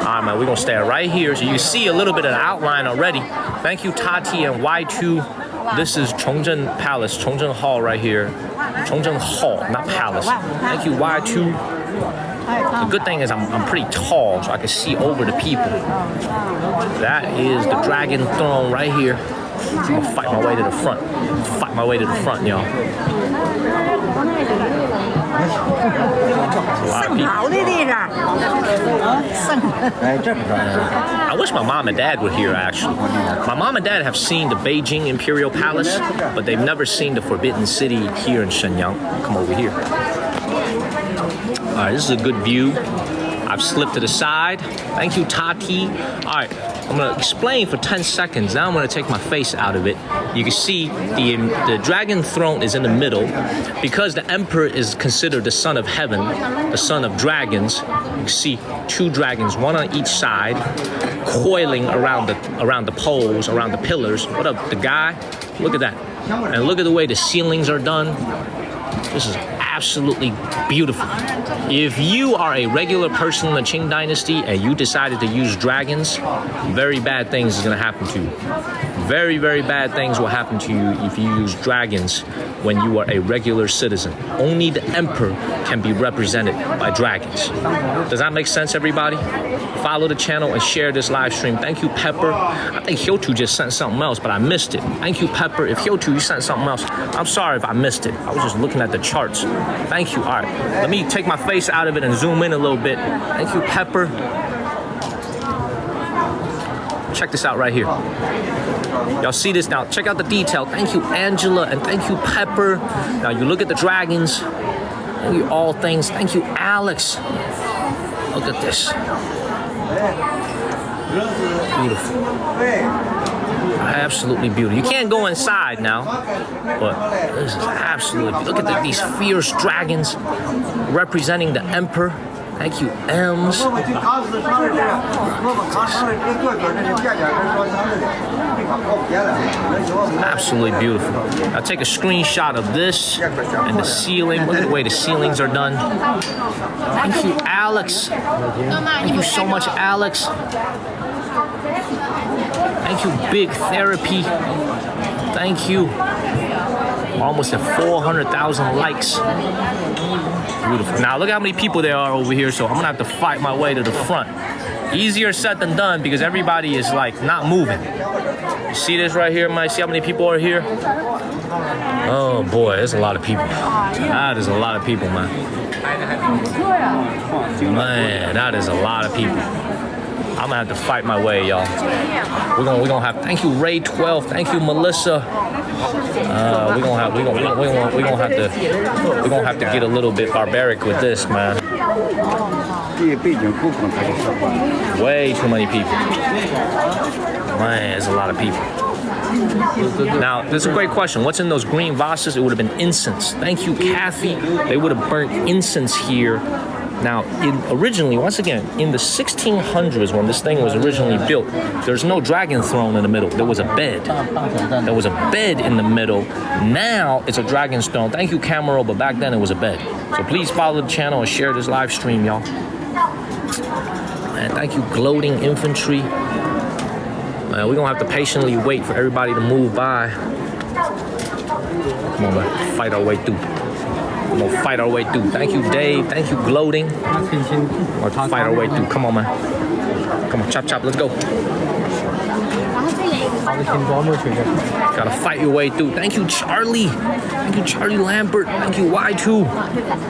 Alright, man, we're gonna stay right here so you can see a little bit of the outline already. Thank you, Tati and Y2. This is Chongzhen Palace, Chongzhen Hall right here. Chongzhen Hall, not Palace. Thank you, Y2. The good thing is I'm pretty tall, so I can see over the people. That is the Dragon Throne right here. I'm gonna fight my way to the front. Y'all. I wish my mom and dad were here, actually. My mom and dad have seen the Beijing Imperial Palace, but they've never seen the Forbidden City here in Shenyang. Come over here. All right, this is a good view. I've slipped to the side. Thank you, Tati. All right, I'm gonna explain for 10 seconds. Now I'm gonna take my face out of it. You can see the dragon throne is in the middle. Because the emperor is considered the son of heaven, the son of dragons, you can see 2 dragons, one on each side, coiling around the poles, around the pillars. What up, the guy? Look at that. And look at the way the ceilings are done. This is absolutely beautiful. If you are a regular person in the Qing dynasty and you decided to use dragons, very bad things is gonna happen to you. Very, very bad things will happen to you if you use dragons when you are a regular citizen. Only the emperor can be represented by dragons. Does that make sense, everybody? Follow the channel and share this live stream. Thank you, Pepper. I think Hyotu just sent something else, but I missed it. Thank you, Pepper. If Hyotu, you sent something else, I'm sorry if I missed it. I was just looking at the charts. Thank you. All right, let me take my face out of it and zoom in a little bit. Thank you, Pepper. Check this out right here. Y'all see this now? Check out the detail. Thank you, Angela, and thank you, Pepper. Now you look at the dragons. Thank you, all things. Thank you, Alex. Look at this. Beautiful. Absolutely beautiful. You can't go inside now, but this is absolutely. Look at these fierce dragons representing the emperor. Thank you, M's. Absolutely beautiful. I'll take a screenshot of this and the ceiling. Look at the way the ceilings are done. Thank you, Alex. Thank you so much, Alex. Thank you, Big Therapy. Thank you. Almost at 400,000 likes. Beautiful. Now look how many people there are over here, so I'm gonna have to fight my way to the front. Easier said than done because everybody is like not moving. You see this right here, man? See how many people are here? Oh boy, there's a lot of people. That is a lot of people, man. Man, that is a lot of people. I'm gonna have to fight my way, y'all. We're gonna have. Thank you, Ray 12. Thank you, Melissa. We're gonna have to get a little bit barbaric with this, man. Way too many people. Man, there's a lot of people. Now, this is a great question. What's in those green vases? It would have been incense. Thank you, Kathy. They would have burnt incense here. Now, originally, once again, in the 1600s, when this thing was originally built, there's no dragon throne in the middle. There was a bed. There was a bed in the middle. Now, it's a dragon throne. Thank you, Camaro, but back then it was a bed. So please follow the channel and share this live stream, y'all. And thank you, Gloating Infantry. Man, we're going to have to patiently wait for everybody to move by. Come on, man. Fight our way through. We're gonna fight our way through. Thank you, Dave. Thank you, Gloating. We're gonna fight our way through. Come on, man. Come on, chop, chop. Let's go. Gotta fight your way through. Thank you, Charlie. Thank you, Charlie Lambert. Thank you, Y2.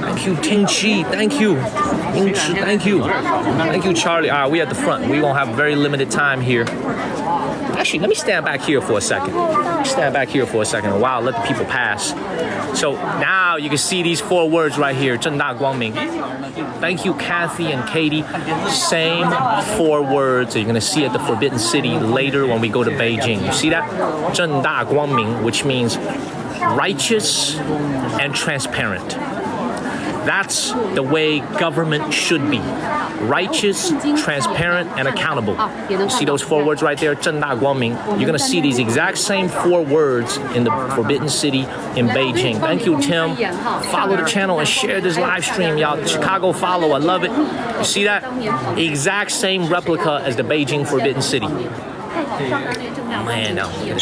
Thank you, Ting Chi. Thank you. Thank you. Thank you, Charlie. All right, we at the front. We're gonna have very limited time here. Actually, let me stand back here for a second. Stand back here for a second while I let the people pass. So now you can see these 4 words right here. 正大光明. Thank you, Kathy and Katie. Same 4 words that you're gonna see at the Forbidden City later when we go to Beijing. You see that? 正大光明, which means righteous and transparent. That's the way government should be. Righteous, transparent, and accountable. See those 4 words right there? 正大光明. You're going to see these exact same 4 words in the Forbidden City in Beijing. Thank you, Tim. Follow the channel and share this live stream, y'all. Chicago follow. I love it. You see that? Exact same replica as the Beijing Forbidden City. Man, no. Man,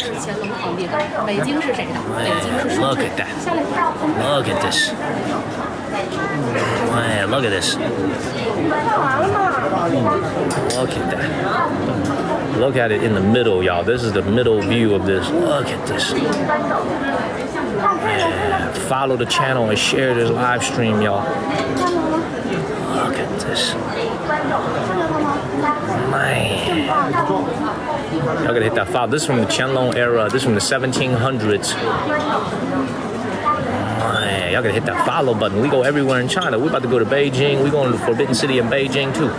look at that. Look at this. Man, look at this. Look at that. Look at it in the middle, y'all. This is the middle view of this. Look at this. Follow the channel and share this live stream, y'all. Look at this. Man. Y'all gotta hit that follow. This is from the Qianlong era. This is from the 1700s. Man, y'all gotta hit that follow button. We go everywhere in China. We're about to go to Beijing. We're going to the Forbidden City in Beijing too.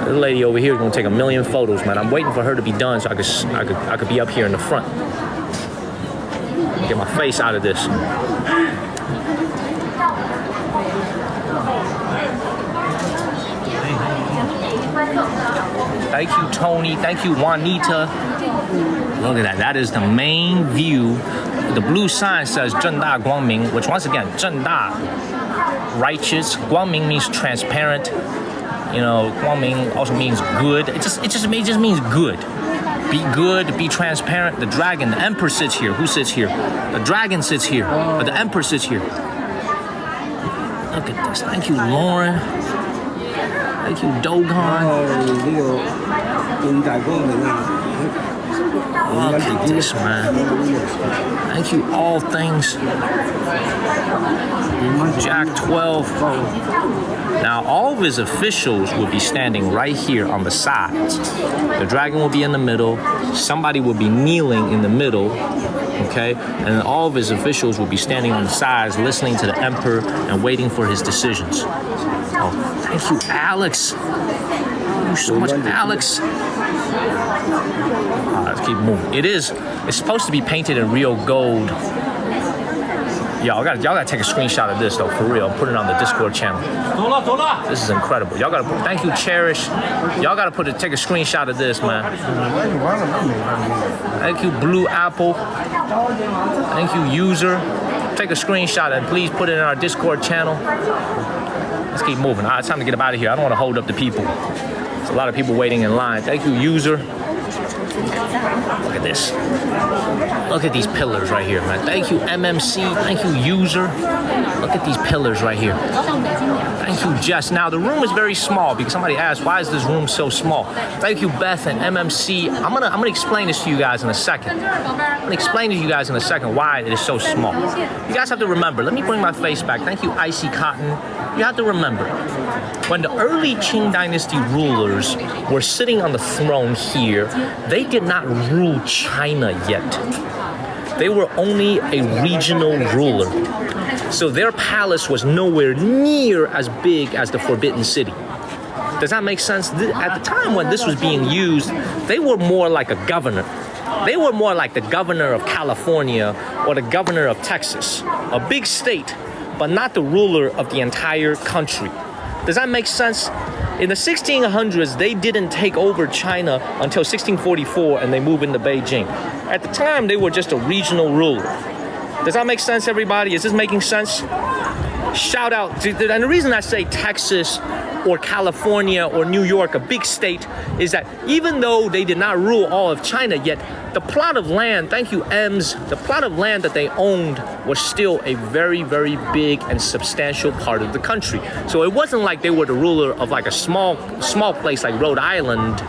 This lady over here is gonna take a million photos, man. I'm waiting for her to be done so I could be up here in the front. Get my face out of this. Thank you, Tony. Thank you, Juanita. Look at that. That is the main view. The blue sign says 正大光明, which once again, 正大, righteous. 光明 means transparent. You know, 光明 also means good. It just means good. Be good, be transparent. The dragon, the emperor sits here. Who sits here? The dragon sits here. But the emperor sits here. Look at this. Thank you, Lauren. Thank you, Dogon. Look at this, man. Thank you, all things. Jack 12. Now, all of his officials will be standing right here on the sides. The dragon will be in the middle. Somebody will be kneeling in the middle. Okay? And then all of his officials will be standing on the sides, listening to the emperor and waiting for his decisions. Oh, thank you, Alex. Thank you so much, Alex. Let's keep moving. It's supposed to be painted in real gold. Y'all gotta take a screenshot of this though, for real. Put it on the Discord channel. This is incredible. Y'all gotta thank you, Cherish. Y'all gotta take a screenshot of this, man. Thank you, Blue Apple. Thank you, user. Take a screenshot and please put it in our Discord channel. Let's keep moving. All right, it's time to get up out of here. I don't want to hold up the people. There's a lot of people waiting in line. Thank you, user. Look at this. Look at these pillars right here, man. Thank you, MMC. Thank you, user. Look at these pillars right here. Thank you, Jess. Now, the room is very small because somebody asked, why is this room so small? Thank you, Beth and MMC. I'm gonna explain this to you guys in a second. I'm gonna explain to you guys in a second why it is so small. You guys have to remember. Let me bring my face back. Thank you, Icy Cotton. You have to remember, when the early Qing Dynasty rulers were sitting on the throne here, they did not rule China yet. They were only a regional ruler. So their palace was nowhere near as big as the Forbidden City. Does that make sense? At the time when this was being used, they were more like a governor. They were more like the governor of California or the governor of Texas. A big state, but not the ruler of the entire country. Does that make sense? In the 1600s, they didn't take over China until 1644 and they moved into Beijing. At the time, they were just a regional ruler. Does that make sense, everybody? Is this making sense? Shout out to, and the reason I say Texas or California or New York, a big state, is that even though they did not rule all of China yet, the plot of land, thank you, Ems, the plot of land that they owned was still a very, very big and substantial part of the country. So it wasn't like they were the ruler of like a small place like Rhode Island,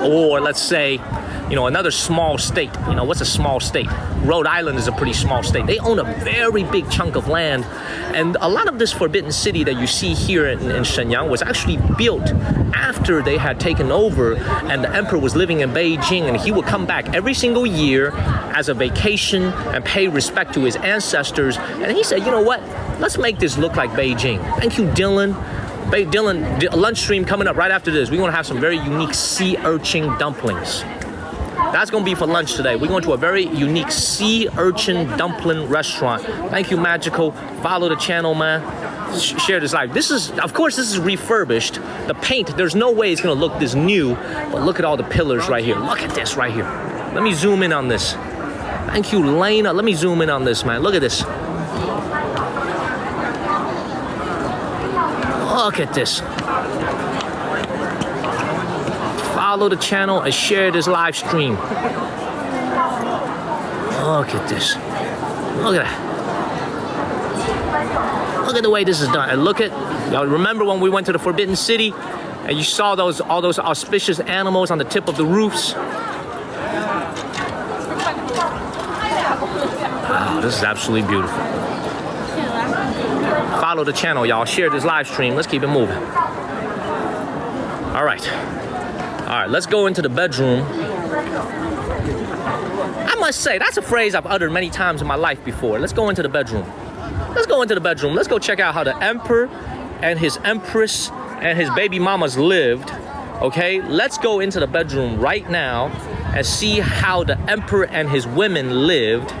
or let's say, you know, another small state. You know, what's a small state? Rhode Island is a pretty small state. They own a very big chunk of land. And a lot of this Forbidden City that you see here in Shenyang was actually built after they had taken over and the emperor was living in Beijing, and he would come back every single year as a vacation and pay respect to his ancestors. And he said, you know what? Let's make this look like Beijing. Thank you, Dylan. Dylan, lunch stream coming up right after this. We're gonna have some very unique sea urchin dumplings. That's gonna be for lunch today. We're going to a very unique sea urchin dumpling restaurant. Thank you, Magical. Follow the channel, man. Share this live. This is, of course, this is refurbished. The paint, there's no way it's gonna look this new, but look at all the pillars right here. Look at this right here. Let me zoom in on this. Thank you, Lena. Let me zoom in on this, man. Look at this. Look at this. Follow the channel and share this live stream. Look at this. Look at that. Look at the way this is done. And look at, y'all remember when we went to the Forbidden City and you saw all those auspicious animals on the tip of the roofs? Oh, this is absolutely beautiful. Follow the channel, y'all. Share this live stream. Let's keep it moving. All right, let's go into the bedroom. I must say, that's a phrase I've uttered many times in my life before. Let's go into the bedroom. Let's go into the bedroom. Let's go check out how the emperor and his empress and his baby mamas lived. Okay, let's go into the bedroom right now and see how the emperor and his women lived.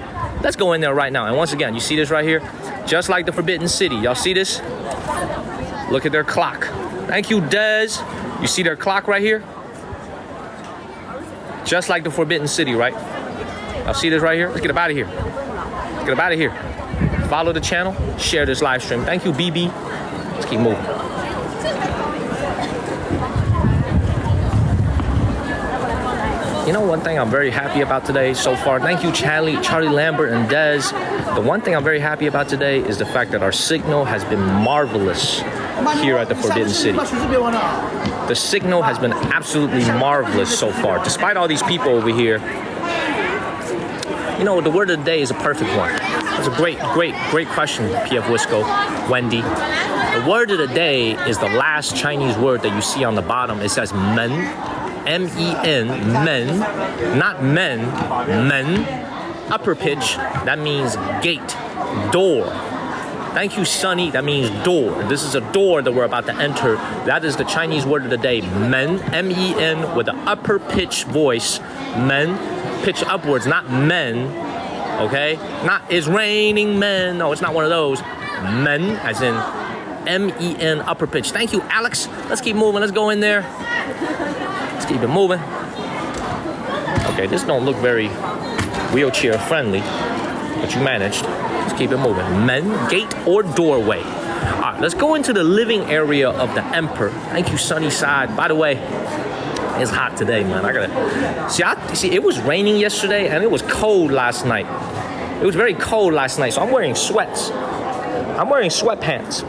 Let's go in there right now. And once again, you see this right here? Just like the Forbidden City. Y'all see this? Look at their clock. Thank you, Dez. You see their clock right here? Just like the Forbidden City, right? Y'all see this right here? Let's get up out of here. Let's get up out of here. Follow the channel. Share this live stream. Thank you, BB. Let's keep moving. You know one thing I'm very happy about today so far? Thank you, Charlie Lambert, and Dez. The one thing I'm very happy about today is the fact that our signal has been marvelous here at the Forbidden City. The signal has been absolutely marvelous so far. Despite all these people over here, you know, the word of the day is a perfect one. It's a great question, PF Wisco, Wendy. The word of the day is the last Chinese word that you see on the bottom. It says men. M-E-N, men, not men, men. Upper pitch, that means gate, door. Thank you, Sunny, that means door. This is a door that we're about to enter. That is the Chinese word of the day, men, M-E-N, with an upper pitch voice, men, pitch upwards, not men, okay? Not it's raining men, no, it's not one of those. Men, as in M-E-N, upper pitch. Thank you, Alex. Let's keep moving, let's go in there. Let's keep it moving. Okay, this don't look very wheelchair friendly, but you managed. Let's keep it moving. Men, gate or doorway. All right, let's go into the living area of the emperor. Thank you, Sunnyside. By the way, it's hot today, man. I gotta see. It was raining yesterday and it was cold last night. It was very cold last night, so I'm wearing sweats. I'm wearing sweatpants.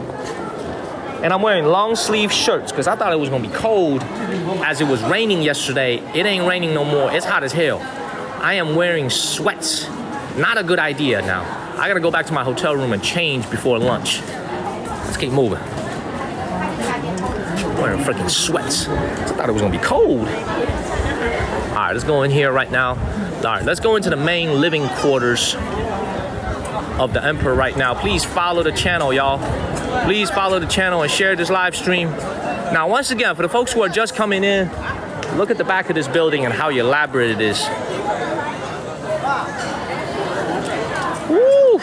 And I'm wearing long sleeve shirts because I thought it was gonna be cold as it was raining yesterday. It ain't raining no more. It's hot as hell. I am wearing sweats. Not a good idea now. I gotta go back to my hotel room and change before lunch. Let's keep moving. I'm wearing freaking sweats. I thought it was gonna be cold. All right, let's go in here right now. All right, let's go into the main living quarters of the emperor right now. Please follow the channel, y'all. Please follow the channel and share this live stream. Now, once again, for the folks who are just coming in, look at the back of this building and how elaborate it is. Woo!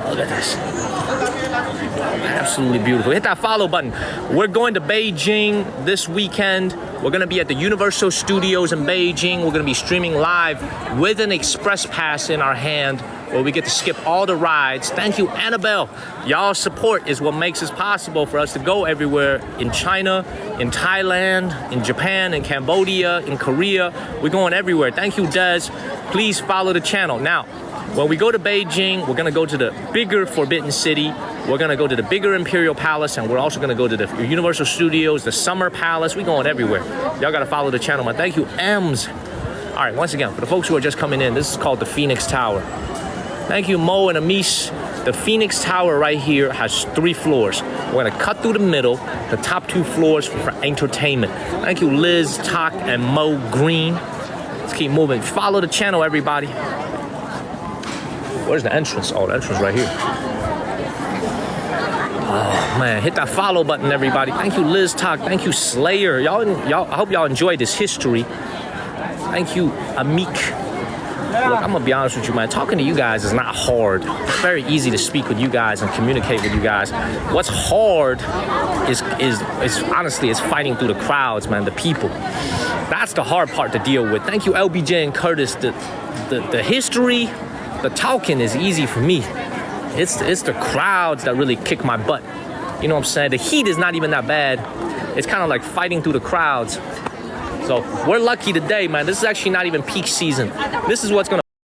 Look at this. Absolutely beautiful. Hit that follow button. We're going to Beijing this weekend. We're going to be at the Universal Studios in Beijing. We're going to be streaming live with an express pass in our hand where we get to skip all the rides. Thank you, Annabelle. Y'all's support is what makes it possible for us to go everywhere in China, in Thailand, in Japan, in Cambodia, in Korea. We're going everywhere. Thank you, Des. Please follow the channel. Now, when we go to Beijing, we're gonna go to the bigger Forbidden City. We're gonna go to the bigger Imperial Palace, and we're also gonna go to the Universal Studios, the Summer Palace. We're going everywhere. Y'all gotta follow the channel, man. Thank you, Ems. All right, once again, for the folks who are just coming in, this is called the Phoenix Tower. Thank you, Mo and Amish. The Phoenix Tower right here has 3 floors. We're gonna cut through the middle, the top 2 floors for entertainment. Thank you, Liz, Tak, and Mo Green. Let's keep moving. Follow the channel, everybody. Where's the entrance? Oh, the entrance right here. Oh man, hit that follow button, everybody. Thank you, Liz Talk. Thank you, Slayer. Y'all, I hope y'all enjoyed this history. Thank you, Amik. Look, I'm gonna be honest with you, man. Talking to you guys is not hard. It's very easy to speak with you guys and communicate with you guys. What's hard is honestly, it's fighting through the crowds, man. The people. That's the hard part to deal with. Thank you, LBJ and Curtis. The history. The talking is easy for me. It's the crowds that really kick my butt. You know what I'm saying? The heat is not even that bad. It's kind of like fighting through the crowds. So we're lucky today, man. This is actually not even peak season. This is what's gonna